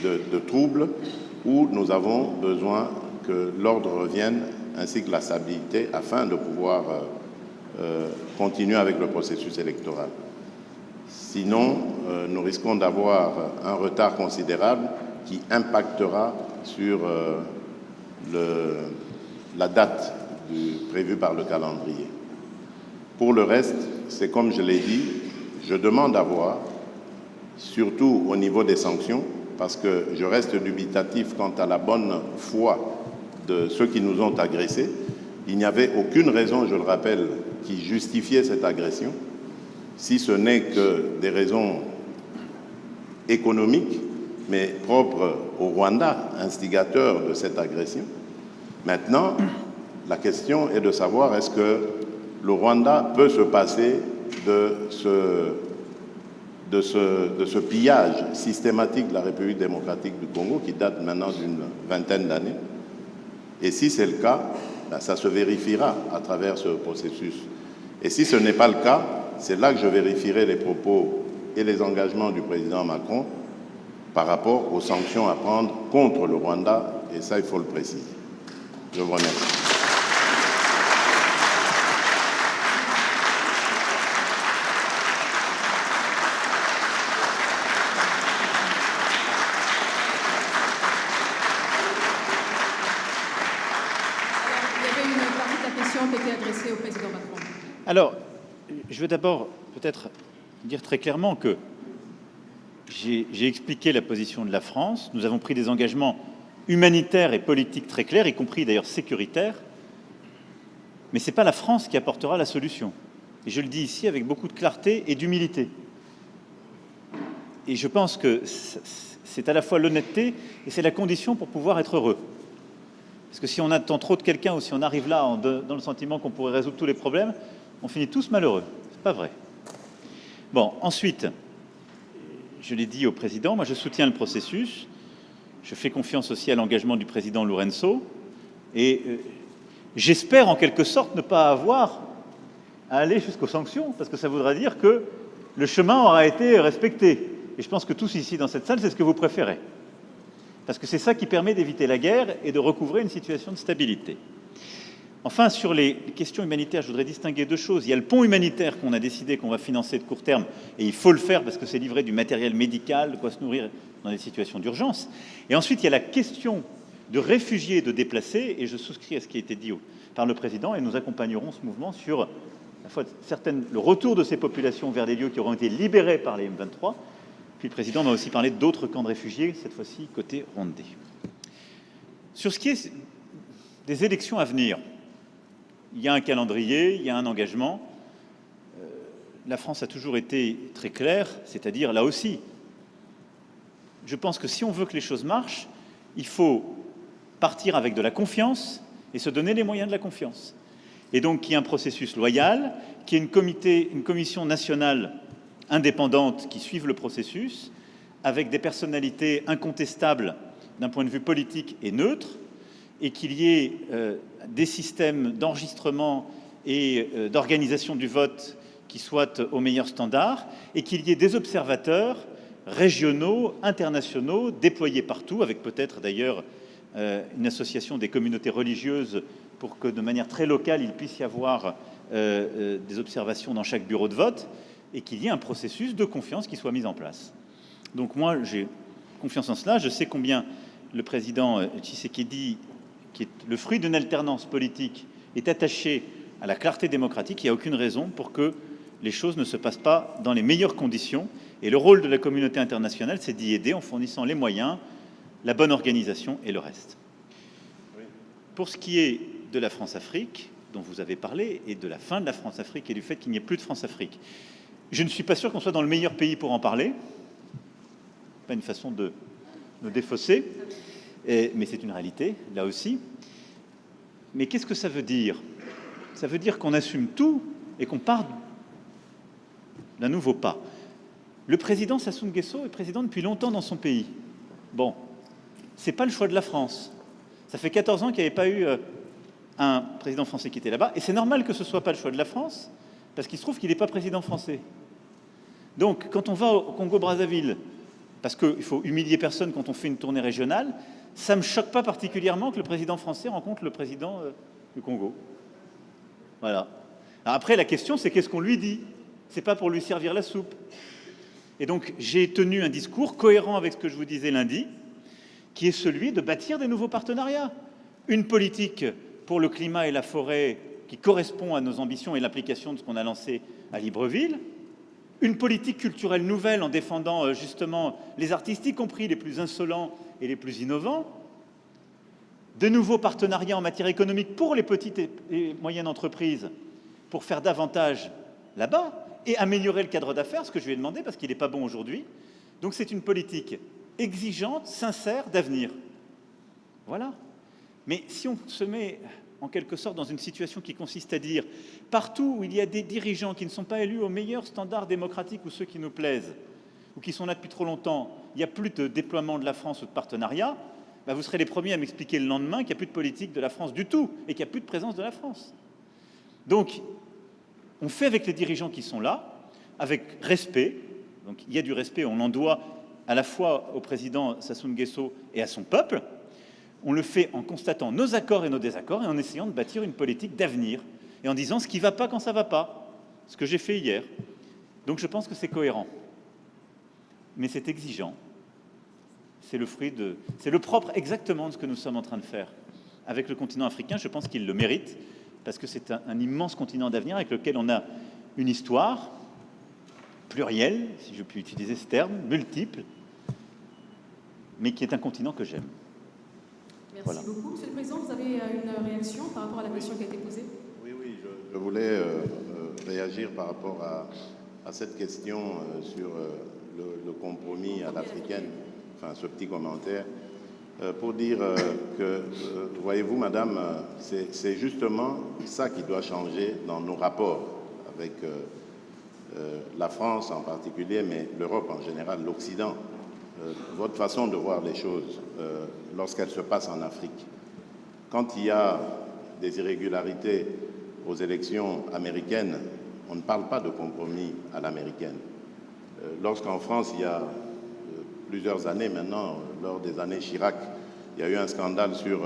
de troubles où nous avons besoin que l'ordre revienne ainsi que la stabilité afin de pouvoir continuer avec le processus électoral. Sinon, nous risquons d'avoir un retard considérable qui impactera sur la date prévue par le calendrier. Pour le reste, c'est comme je l'ai dit, je demande à voir, surtout au niveau des sanctions, parce que je reste dubitatif quant à la bonne foi de ceux qui nous ont agressés. Il n'y avait aucune raison, je le rappelle, qui justifiait cette agression, si ce n'est que des raisons économiques, mais propres au Rwanda, instigateur de cette agression. Maintenant, la question est de savoir est-ce que le Rwanda peut se passer de ce pillage systématique de la République démocratique du Congo qui date maintenant d'une vingtaine d'années. Et si c'est le cas, ça se vérifiera à travers ce processus. Et si ce n'est pas le cas, c'est là que je vérifierai les propos et les engagements du président Macron par rapport aux sanctions à prendre contre le Rwanda, et ça, il faut le préciser. Je vous remercie. Au président Macron. Alors, je veux d'abord peut-être dire très clairement que j'ai expliqué la position de la France. Nous avons pris des engagements humanitaires et politiques très clairs, y compris d'ailleurs sécuritaires. Mais ce n'est pas la France qui apportera la solution. Et je le dis ici avec beaucoup de clarté et d'humilité. Et je pense que c'est à la fois l'honnêteté et c'est la condition pour pouvoir être heureux. Parce que si on attend trop de quelqu'un ou si on arrive là dans le sentiment qu'on pourrait résoudre tous les problèmes, on finit tous malheureux. C'est pas vrai. Bon, ensuite, je l'ai dit au président, moi je soutiens le processus. Je fais confiance aussi à l'engagement du président Lourenço. Et j'espère en quelque sorte ne pas avoir à aller jusqu'aux sanctions, parce que ça voudra dire que le chemin aura été respecté. Et je pense que tous ici dans cette salle, c'est ce que vous préférez. Parce que c'est ça qui permet d'éviter la guerre et de recouvrer une situation de stabilité. Enfin, sur les questions humanitaires, je voudrais distinguer deux choses. Il y a le pont humanitaire qu'on a décidé qu'on va financer de court terme, et il faut le faire parce que c'est livrer du matériel médical, de quoi se nourrir dans des situations d'urgence. Et ensuite, il y a la question de réfugiés et de déplacés, et je souscris à ce qui a été dit par le président, et nous accompagnerons ce mouvement sur à la fois le retour de ces populations vers des lieux qui auront été libérés par les M23. Puis le président m'a aussi parlé d'autres camps de réfugiés, cette fois-ci côté rwandais. Sur ce qui est des élections à venir, il y a un calendrier, il y a un engagement. La France a toujours été très claire, c'est-à-dire là aussi, je pense que si on veut que les choses marchent, il faut partir avec de la confiance et se donner les moyens de la confiance. Et donc qu'il y ait un processus loyal, qu'il y ait une commission nationale indépendantes qui suivent le processus, avec des personnalités incontestables d'un point de vue politique et neutre, et qu'il y ait des systèmes d'enregistrement et d'organisation du vote qui soient aux meilleurs standards, et qu'il y ait des observateurs régionaux, internationaux, déployés partout, avec peut-être d'ailleurs une association des communautés religieuses pour que de manière très locale, il puisse y avoir des observations dans chaque bureau de vote, et qu'il y ait un processus de confiance qui soit mis en place. Donc moi, j'ai confiance en cela. Je sais combien le président Tshisekedi, qui est le fruit d'une alternance politique, est attaché à la clarté démocratique, il n'y a aucune raison pour que les choses ne se passent pas dans les meilleures conditions. Et le rôle de la communauté internationale, c'est d'y aider en fournissant les moyens, la bonne organisation et le reste. Pour ce qui est de la France-Afrique, dont vous avez parlé, et de la fin de la France-Afrique et du fait qu'il n'y ait plus de France-Afrique, je ne suis pas sûr qu'on soit dans le meilleur pays pour en parler. Pas une façon de nous défausser, mais c'est une réalité, là aussi. Mais qu'est-ce que ça veut dire? Ça veut dire qu'on assume tout et qu'on part d'un nouveau pas. Le président Sassou Nguesso est président depuis longtemps dans son pays. Bon, c'est pas le choix de la France. Ça fait 14 ans qu'il n'y avait pas eu un président français qui était là-bas, et c'est normal que ce ne soit pas le choix de la France, parce qu'il se trouve qu'il n'est pas président français. Donc, quand on va au Congo-Brazzaville, parce qu'il faut humilier personne quand on fait une tournée régionale, ça ne me choque pas particulièrement que le président français rencontre le président du Congo. Voilà. Alors après, la question, c'est qu'est-ce qu'on lui dit? C'est pas pour lui servir la soupe. Et donc, j'ai tenu un discours cohérent avec ce que je vous disais lundi, qui est celui de bâtir des nouveaux partenariats. Une politique pour le climat et la forêt qui correspond à nos ambitions et l'application de ce qu'on a lancé à Libreville. Une politique culturelle nouvelle en défendant justement les artistes, y compris les plus insolents et les plus innovants. De nouveaux partenariats en matière économique pour les petites et moyennes entreprises, pour faire davantage là-bas et améliorer le cadre d'affaires, ce que je lui ai demandé parce qu'il n'est pas bon aujourd'hui. Donc c'est une politique exigeante, sincère, d'avenir. Voilà. Mais si on se met en quelque sorte dans une situation qui consiste à dire partout où il y a des dirigeants qui ne sont pas élus aux meilleurs standards démocratiques ou ceux qui nous plaisent, ou qui sont là depuis trop longtemps, il n'y a plus de déploiement de la France ou de partenariat, ben vous serez les premiers à m'expliquer le lendemain qu'il n'y a plus de politique de la France du tout et qu'il n'y a plus de présence de la France. Donc, on fait avec les dirigeants qui sont là, avec respect. Donc, il y a du respect, on l'en doit à la fois au président Sassou Nguesso et à son peuple. On le fait en constatant nos accords et nos désaccords et en essayant de bâtir une politique d'avenir et en disant ce qui ne va pas quand ça ne va pas, ce que j'ai fait hier. Donc je pense que c'est cohérent. Mais c'est exigeant. C'est le fruit de... C'est le propre exactement de ce que nous sommes en train de faire avec le continent africain. Je pense qu'il le mérite parce que c'est un immense continent d'avenir avec lequel on a une histoire plurielle, si je puis utiliser ce terme, multiple, mais qui est un continent que j'aime. Merci beaucoup. Monsieur le Président, vous avez une réaction par rapport à la question qui a été posée? Oui, je voulais réagir par rapport à cette question sur le compromis à l'africaine, enfin ce petit commentaire, pour dire que, voyez-vous, madame, c'est justement ça qui doit changer dans nos rapports avec la France en particulier, mais l'Europe en général, l'Occident. Votre façon de voir les choses lorsqu'elles se passent en Afrique. Quand il y a des irrégularités aux élections américaines, on ne parle pas de compromis à l'américaine. Lorsqu'en France, il y a plusieurs années maintenant, lors des années Chirac, il y a eu un scandale sur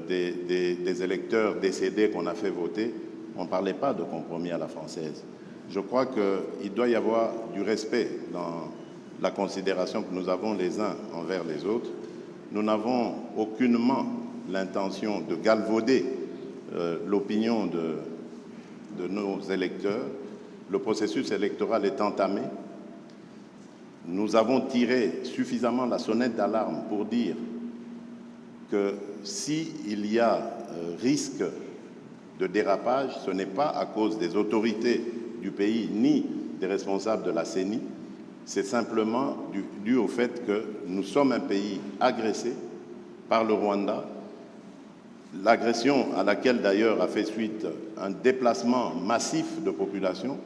des électeurs décédés qu'on a fait voter, on ne parlait pas de compromis à la française. Je crois qu'il doit y avoir du respect dans la considération que nous avons les uns envers les autres. Nous n'avons aucunement l'intention de galvauder l'opinion de nos électeurs. Le processus électoral est entamé. Nous avons tiré suffisamment la sonnette d'alarme pour dire que s'il y a risque de dérapage, ce n'est pas à cause des autorités du pays ni des responsables de la CENI. C'est simplement dû au fait que nous sommes un pays agressé par le Rwanda, l'agression à laquelle d'ailleurs a fait suite un déplacement massif de population,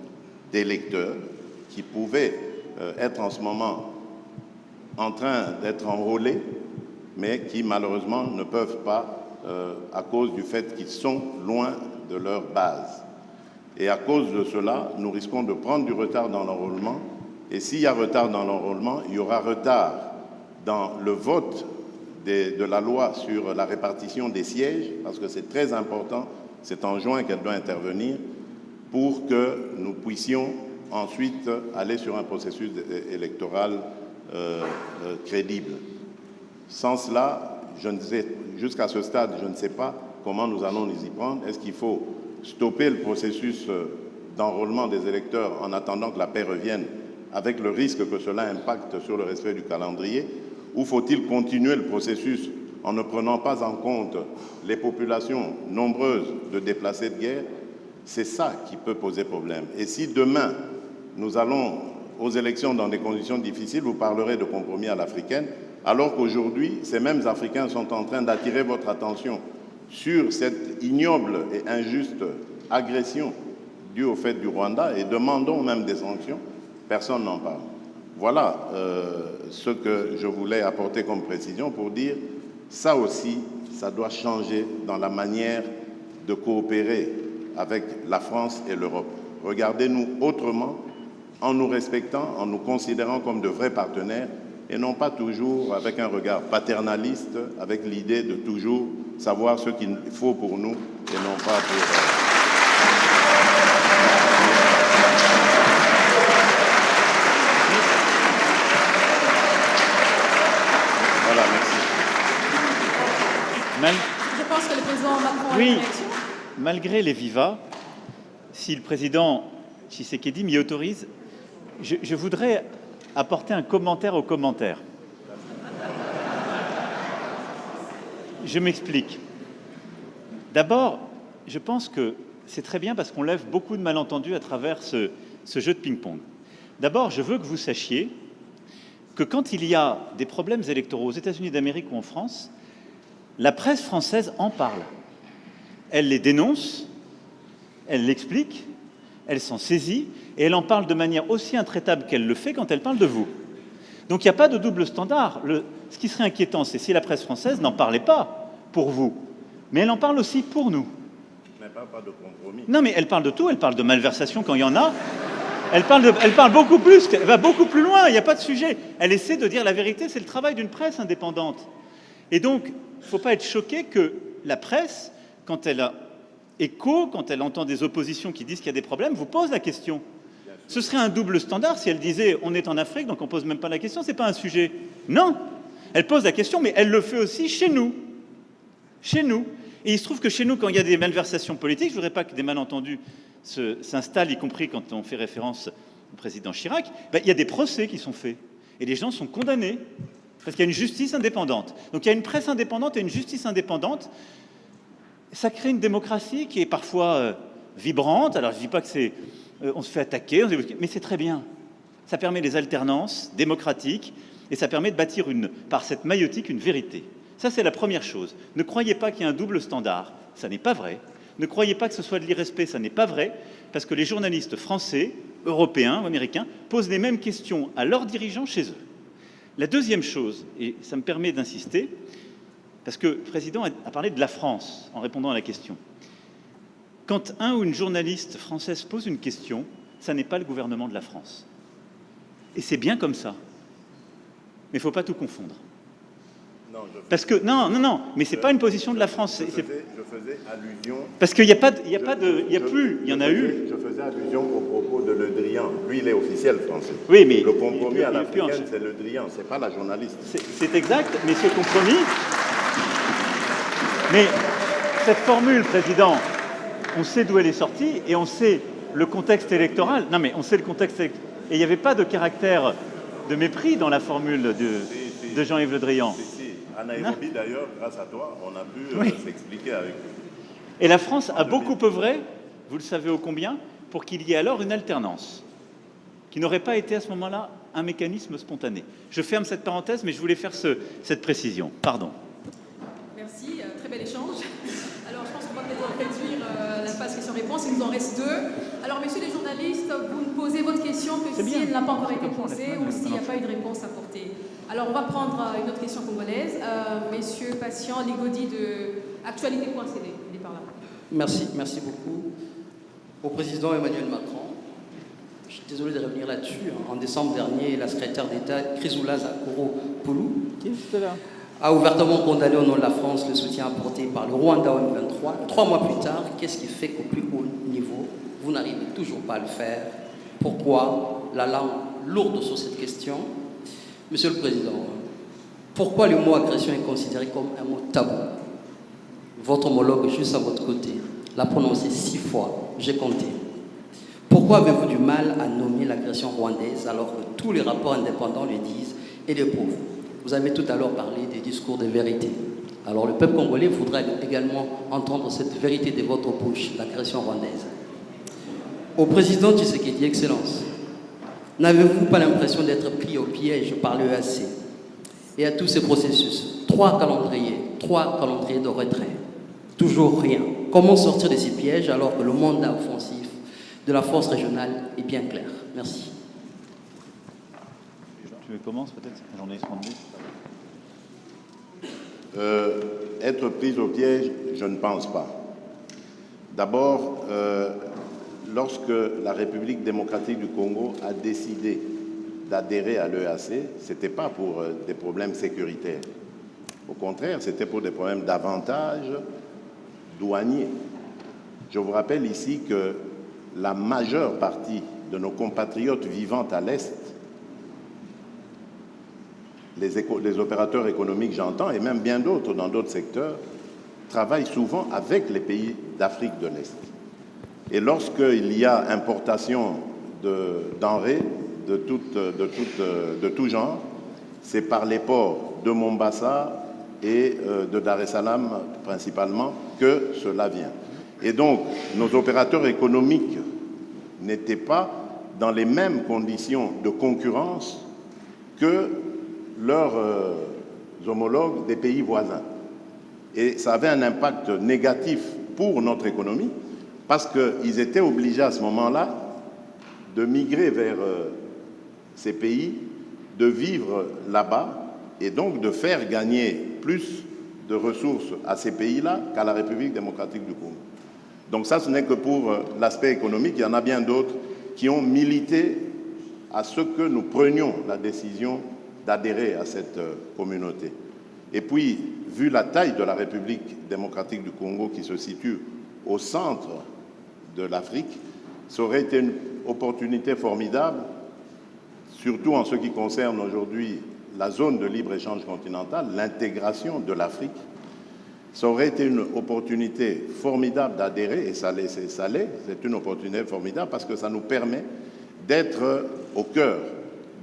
d'électeurs, qui pouvaient être en ce moment en train d'être enrôlés, mais qui malheureusement ne peuvent pas à cause du fait qu'ils sont loin de leur base. Et à cause de cela, nous risquons de prendre du retard dans l'enrôlement. Et s'il y a retard dans l'enrôlement, il y aura retard dans le vote de la loi sur la répartition des sièges, parce que c'est très important, c'est en juin qu'elle doit intervenir, pour que nous puissions ensuite aller sur un processus électoral crédible. Sans cela, jusqu'à ce stade, je ne sais pas comment nous allons nous y prendre. Est-ce qu'il faut stopper le processus d'enrôlement des électeurs en attendant que la paix revienne, avec le risque que cela impacte sur le respect du calendrier, ou faut-il continuer le processus en ne prenant pas en compte les populations nombreuses de déplacés de guerre? C'est ça qui peut poser problème. Et si demain, nous allons aux élections dans des conditions difficiles, vous parlerez de compromis à l'africaine, alors qu'aujourd'hui, ces mêmes Africains sont en train d'attirer votre attention sur cette ignoble et injuste agression due au fait du Rwanda et demandons même des sanctions, personne n'en parle. Voilà ce que je voulais apporter comme précision pour dire, ça aussi, ça doit changer dans la manière de coopérer avec la France et l'Europe. Regardez-nous autrement, en nous respectant, en nous considérant comme de vrais partenaires, et non pas toujours avec un regard paternaliste, avec l'idée de toujours savoir ce qu'il faut pour nous et non pas pour... Voilà, merci. Je pense que le président Macron a Oui, une réaction. malgré les vivas, si le président Tshisekedi m'y autorise, je voudrais apporter un commentaire au commentaire. Je m'explique. D'abord, je pense que c'est très bien parce qu'on lève beaucoup de malentendus à travers ce jeu de ping-pong. D'abord, je veux que vous sachiez que quand il y a des problèmes électoraux aux États-Unis d'Amérique ou en France, la presse française en parle. Elle les dénonce, elle l'explique, elle s'en saisit et elle en parle de manière aussi intraitable qu'elle le fait quand elle parle de vous. Donc il n'y a pas de double standard. Ce qui serait inquiétant, c'est si la presse française n'en parlait pas pour vous, mais elle en parle aussi pour nous. Mais pas de compromis. Non, mais elle parle de tout, elle parle de malversation quand il y en a. Elle parle beaucoup plus, elle va beaucoup plus loin, il n'y a pas de sujet. Elle essaie de dire la vérité, c'est le travail d'une presse indépendante. Et donc, il ne faut pas être choqué que la presse, quand elle a écho, quand elle entend des oppositions qui disent qu'il y a des problèmes, vous pose la question. Ce serait un double standard si elle disait « on est en Afrique, donc on ne pose même pas la question, ce n'est pas un sujet ». Non, elle pose la question, mais elle le fait aussi chez nous. Chez nous. Et il se trouve que chez nous, quand il y a des malversations politiques, je ne voudrais pas que des malentendus s'installent, y compris quand on fait référence au président Chirac, il y a des procès qui sont faits. Et les gens sont condamnés, parce qu'il y a une justice indépendante. Donc il y a une presse indépendante et une justice indépendante. Ça crée une démocratie qui est parfois vibrante. Alors je ne dis pas que c'est... on se fait attaquer, mais c'est très bien. Ça permet des alternances démocratiques et ça permet de bâtir par cette maïotique une vérité. Ça, c'est la première chose. Ne croyez pas qu'il y a un double standard. Ça n'est pas vrai. Ne croyez pas que ce soit de l'irrespect. Ça n'est pas vrai. Parce que les journalistes français, européens ou américains posent les mêmes questions à leurs dirigeants chez eux. La deuxième chose, et ça me permet d'insister, parce que le président a parlé de la France en répondant à la question. Quand un ou une journaliste française pose une question, ça n'est pas le gouvernement de la France. Et c'est bien comme ça. Mais il ne faut pas tout confondre. Non, parce que non, mais c'est pas une position de la France. Je faisais allusion. Parce qu'il n'y a pas, il y en a eu. Je faisais allusion au propos de Le Drian. Lui, il est officiel français. Oui, mais le compromis à l'africaine, c'est Le Drian, c'est pas la journaliste. C'est exact, mais ce compromis. Mais cette formule, président, on sait d'où elle est sortie et on sait le contexte électoral. Non, mais on sait le contexte électoral. Et il n'y avait pas de caractère de mépris dans la formule de Jean-Yves Le Drian. À Nairobi, d'ailleurs, grâce à toi, on a pu s'expliquer avec lui. Et la France a beaucoup œuvré, vous le savez ô combien, pour qu'il y ait alors une alternance, qui n'aurait pas été à ce moment-là un mécanisme spontané. Je ferme cette parenthèse, mais je voulais faire cette précision. Pardon. Merci, très bel échange. Alors, je pense qu'on va peut-être réduire la phase questions-réponses. Il nous en reste 2. Alors, messieurs les journalistes, vous ne posez votre question que si elle n'a pas encore été posée ou s'il n'y a pas eu de réponse apportée. Alors, on va prendre une autre question congolaise. Messieurs Patient Ligodi de Actualité.cd. Il est par là. Merci beaucoup. Au président Emmanuel Macron, je suis désolé de revenir là-dessus. En décembre dernier, la secrétaire d'État Chrysoula Zakuro-Poulou a ouvertement condamné au nom de la France le soutien apporté par le Rwanda au M23. 3 mois plus tard, qu'est-ce qui fait qu'au plus haut niveau, vous n'arrivez toujours pas à le faire? Pourquoi la langue lourde sur cette question? Monsieur le Président, pourquoi le mot agression est considéré comme un mot tabou? Votre homologue juste à votre côté, l'a prononcé 6 fois, j'ai compté. Pourquoi avez-vous du mal à nommer l'agression rwandaise alors que tous les rapports indépendants le disent et le prouvent? Vous avez tout à l'heure parlé des discours de vérité. Alors le peuple congolais voudrait également entendre cette vérité de votre bouche, l'agression rwandaise. Au président Tshisekedi, Excellence, n'avez-vous pas l'impression d'être pris au piège par l'EAC et à tous ces processus? 3 calendriers de retrait. Toujours rien. Comment sortir de ces pièges alors que le mandat offensif de la force régionale est bien clair? Merci. Tu commences peut-être? J'en ai 30 minutes. Être prise au piège, je ne pense pas. D'abord, lorsque la République démocratique du Congo a décidé d'adhérer à l'EAC, ce n'était pas pour des problèmes sécuritaires. Au contraire, c'était pour des problèmes d'avantages douaniers. Je vous rappelle ici que la majeure partie de nos compatriotes vivant à l'Est, les opérateurs économiques, j'entends, et même bien d'autres dans d'autres secteurs, travaillent souvent avec les pays d'Afrique de l'Est. Et lorsqu'il y a importation de denrées de tout genre, c'est par les ports de Mombasa et de Dar es Salaam principalement que cela vient. Et donc, nos opérateurs économiques n'étaient pas dans les mêmes conditions de concurrence que leurs homologues des pays voisins. Et ça avait un impact négatif pour notre économie parce qu'ils étaient obligés à ce moment-là de migrer vers ces pays, de vivre là-bas et donc de faire gagner plus de ressources à ces pays-là qu'à la République démocratique du Congo. Donc ça, ce n'est que pour l'aspect économique. Il y en a bien d'autres qui ont milité à ce que nous prenions la décision d'adhérer à cette communauté. Et puis, vu la taille de la République démocratique du Congo qui se situe au centre de l'Afrique, ça aurait été une opportunité formidable, surtout en ce qui concerne aujourd'hui la zone de libre-échange continentale, l'intégration de l'Afrique. Ça aurait été une opportunité formidable d'adhérer, et c'est une opportunité formidable parce que ça nous permet d'être au cœur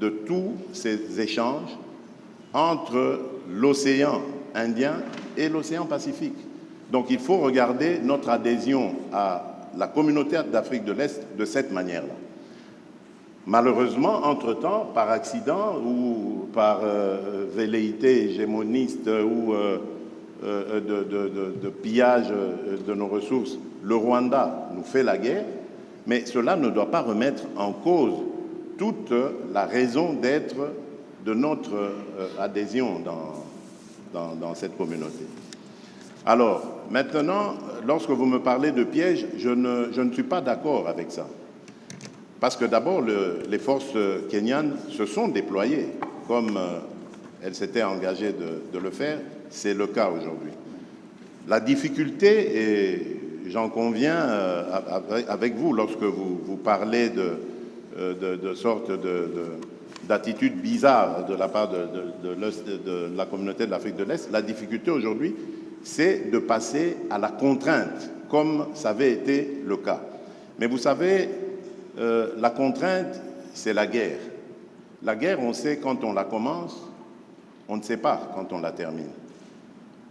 de tous ces échanges entre l'océan Indien et l'océan Pacifique. Donc il faut regarder notre adhésion à la communauté d'Afrique de l'Est de cette manière-là. Malheureusement, entre-temps, par accident ou par velléité hégémoniste ou de pillage de nos ressources, le Rwanda nous fait la guerre, mais cela ne doit pas remettre en cause toute la raison d'être de notre adhésion dans cette communauté. Alors, maintenant, lorsque vous me parlez de piège, je ne suis pas d'accord avec ça. Parce que d'abord, les forces kenyanes se sont déployées, comme elles s'étaient engagées de le faire, c'est le cas aujourd'hui. La difficulté, et j'en conviens avec vous, lorsque vous parlez de sorte d'attitude bizarre de la part de la communauté de l'Afrique de l'Est, la difficulté aujourd'hui, c'est de passer à la contrainte, comme ça avait été le cas. Mais vous savez, la contrainte, c'est la guerre. La guerre, on sait quand on la commence, on ne sait pas quand on la termine.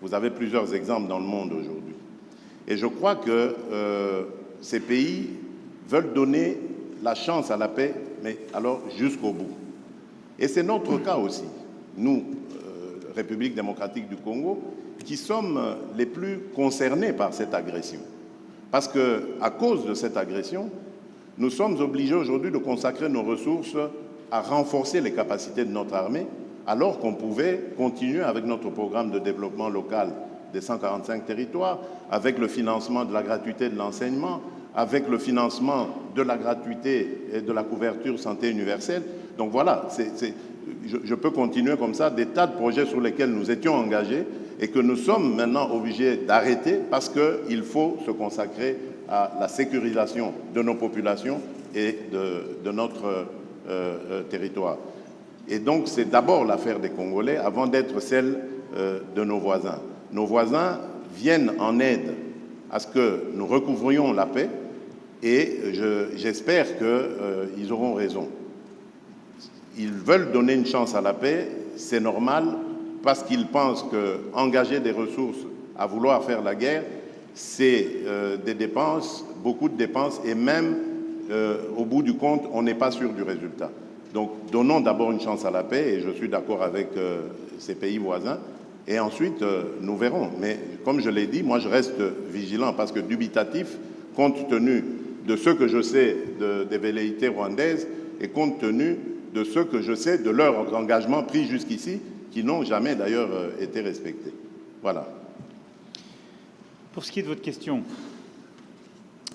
Vous avez plusieurs exemples dans le monde aujourd'hui. Et je crois que ces pays veulent donner la chance à la paix, mais alors jusqu'au bout. Et c'est notre cas aussi, nous, République démocratique du Congo, qui sommes les plus concernés par cette agression. Parce qu'à cause de cette agression, nous sommes obligés aujourd'hui de consacrer nos ressources à renforcer les capacités de notre armée, alors qu'on pouvait continuer avec notre programme de développement local des 145 territoires, avec le financement de la gratuité de l'enseignement, avec le financement de la gratuité et de la couverture santé universelle. Donc voilà, je peux continuer comme ça, des tas de projets sur lesquels nous étions engagés et que nous sommes maintenant obligés d'arrêter parce qu'il faut se consacrer à la sécurisation de nos populations et de notre territoire. Et donc c'est d'abord l'affaire des Congolais avant d'être celle de nos voisins. Nos voisins viennent en aide à ce que nous recouvrions la paix et j'espère qu'ils auront raison. Ils veulent donner une chance à la paix, c'est normal, parce qu'ils pensent qu'engager des ressources à vouloir faire la guerre, c'est des dépenses, beaucoup de dépenses, et même au bout du compte, on n'est pas sûr du résultat. Donc, donnons d'abord une chance à la paix, et je suis d'accord avec ces pays voisins, et ensuite, nous verrons. Mais comme je l'ai dit, moi, je reste vigilant, parce que dubitatif, compte tenu de ce que je sais des velléités rwandaises, et compte tenu de ce que je sais de leurs engagements pris jusqu'ici, qui n'ont jamais d'ailleurs été respectés. Voilà. Pour ce qui est de votre question,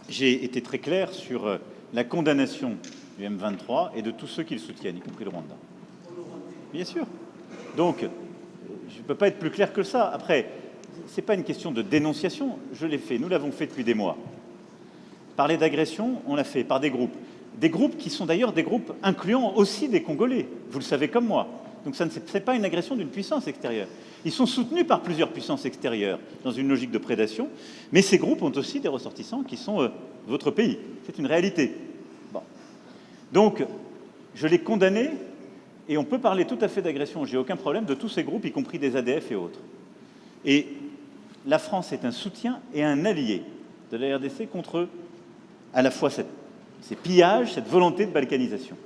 j'ai été très clair sur la condamnation du M23 et de tous ceux qui le soutiennent, y compris le Rwanda. Bien sûr. Donc, je ne peux pas être plus clair que ça. Après, ce n'est pas une question de dénonciation. Je l'ai fait. Nous l'avons fait depuis des mois. Parler d'agression, on l'a fait par des groupes. Des groupes qui sont d'ailleurs des groupes incluant aussi des Congolais. Vous le savez comme moi. Donc, ce n'est pas une agression d'une puissance extérieure. Ils sont soutenus par plusieurs puissances extérieures dans une logique de prédation, mais ces groupes ont aussi des ressortissants qui sont votre pays. C'est une réalité. Bon. Donc, je l'ai condamné, et on peut parler tout à fait d'agression, j'ai aucun problème, de tous ces groupes, y compris des ADF et autres. Et la France est un soutien et un allié de la RDC contre à la fois ces pillages, cette volonté de balkanisation.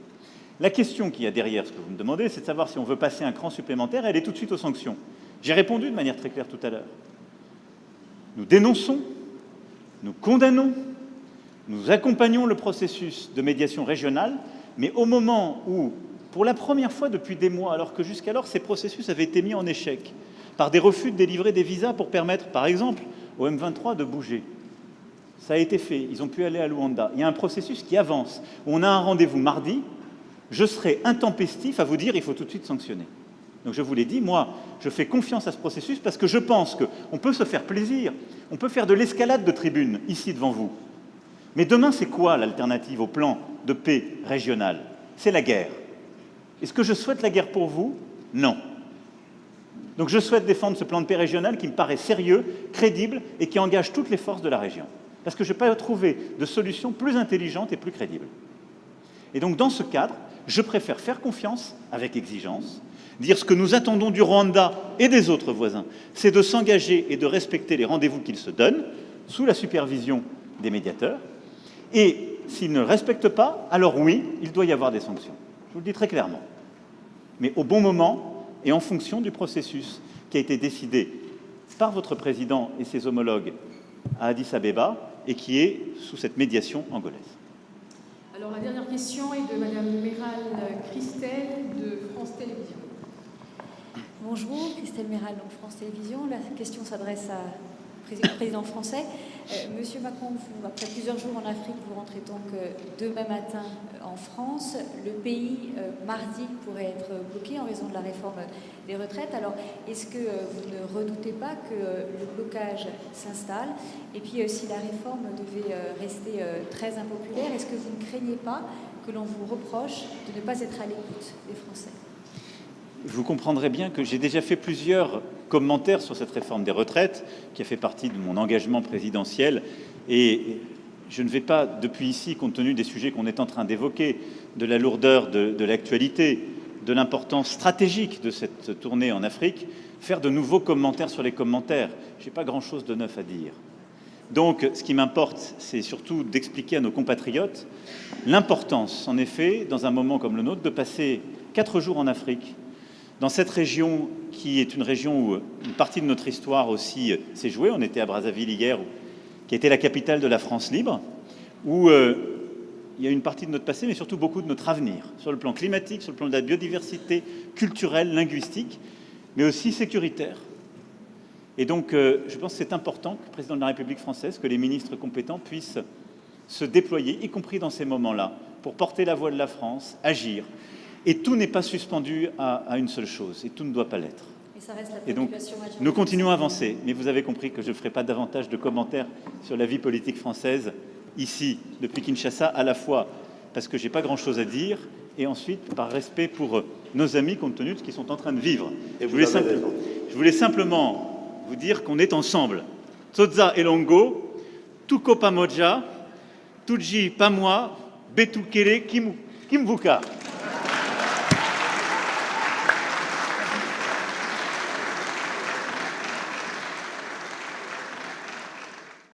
La question qu'il y a derrière ce que vous me demandez, c'est de savoir si on veut passer un cran supplémentaire, elle est tout de suite aux sanctions. J'ai répondu de manière très claire tout à l'heure. Nous dénonçons, nous condamnons, nous accompagnons le processus de médiation régionale, mais au moment où, pour la première fois depuis des mois, alors que jusqu'alors ces processus avaient été mis en échec par des refus de délivrer des visas pour permettre, par exemple, au M23 de bouger. Ça a été fait, ils ont pu aller à Luanda. Il y a un processus qui avance. On a un rendez-vous mardi. Je serai intempestif à vous dire qu'il faut tout de suite sanctionner. Donc je vous l'ai dit, moi, je fais confiance à ce processus parce que je pense qu'on peut se faire plaisir, on peut faire de l'escalade de tribune ici devant vous. Mais demain, c'est quoi l'alternative au plan de paix régional? C'est la guerre. Est-ce que je souhaite la guerre pour vous? Non. Donc je souhaite défendre ce plan de paix régional qui me paraît sérieux, crédible et qui engage toutes les forces de la région. Parce que je n'ai pas trouvé de solution plus intelligente et plus crédible. Et donc dans ce cadre, je préfère faire confiance avec exigence, dire ce que nous attendons du Rwanda et des autres voisins, c'est de s'engager et de respecter les rendez-vous qu'ils se donnent, sous la supervision des médiateurs. Et s'ils ne respectent pas, alors oui, il doit y avoir des sanctions. Je vous le dis très clairement. Mais au bon moment et en fonction du processus qui a été décidé par votre président et ses homologues à Addis Abeba et qui est sous cette médiation angolaise. Alors la dernière question est de Madame Méral Christelle de France Télévisions. Bonjour, Christelle Méral, donc France Télévisions. La question s'adresse au président français. Monsieur Macron, après plusieurs jours en Afrique, vous rentrez donc demain matin en France. Le pays, mardi, pourrait être bloqué en raison de la réforme des retraites. Alors, est-ce que vous ne redoutez pas que le blocage s'installe? Et puis, si la réforme devait rester très impopulaire, est-ce que vous ne craignez pas que l'on vous reproche de ne pas être à l'écoute des Français? Vous comprendrez bien que j'ai déjà fait plusieurs commentaires sur cette réforme des retraites, qui a fait partie de mon engagement présidentiel. Et je ne vais pas, depuis ici, compte tenu des sujets qu'on est en train d'évoquer, de la lourdeur de l'actualité, de l'importance stratégique de cette tournée en Afrique, faire de nouveaux commentaires sur les commentaires. Je n'ai pas grand-chose de neuf à dire. Donc, ce qui m'importe, c'est surtout d'expliquer à nos compatriotes l'importance, en effet, dans un moment comme le nôtre, de passer 4 jours en Afrique, dans cette région qui est une région où une partie de notre histoire aussi s'est jouée. On était à Brazzaville hier, qui était la capitale de la France libre, où il y a une partie de notre passé, mais surtout beaucoup de notre avenir, sur le plan climatique, sur le plan de la biodiversité, culturelle, linguistique, mais aussi sécuritaire. Et donc, je pense que c'est important que le président de la République française, que les ministres compétents puissent se déployer, y compris dans ces moments-là, pour porter la voix de la France, agir. Et tout n'est pas suspendu à une seule chose, et tout ne doit pas l'être. Et donc, nous continuons à avancer, mais vous avez compris que je ne ferai pas davantage de commentaires sur la vie politique française ici, depuis Kinshasa, à la fois parce que je n'ai pas grand-chose à dire, et ensuite par respect pour nos amis, compte tenu de ce qu'ils sont en train de vivre. Je voulais simplement vous dire qu'on est ensemble. Tsotsa Elongo, Tuko pamoja, Tuji Pamwa, Betukele Kimvuka.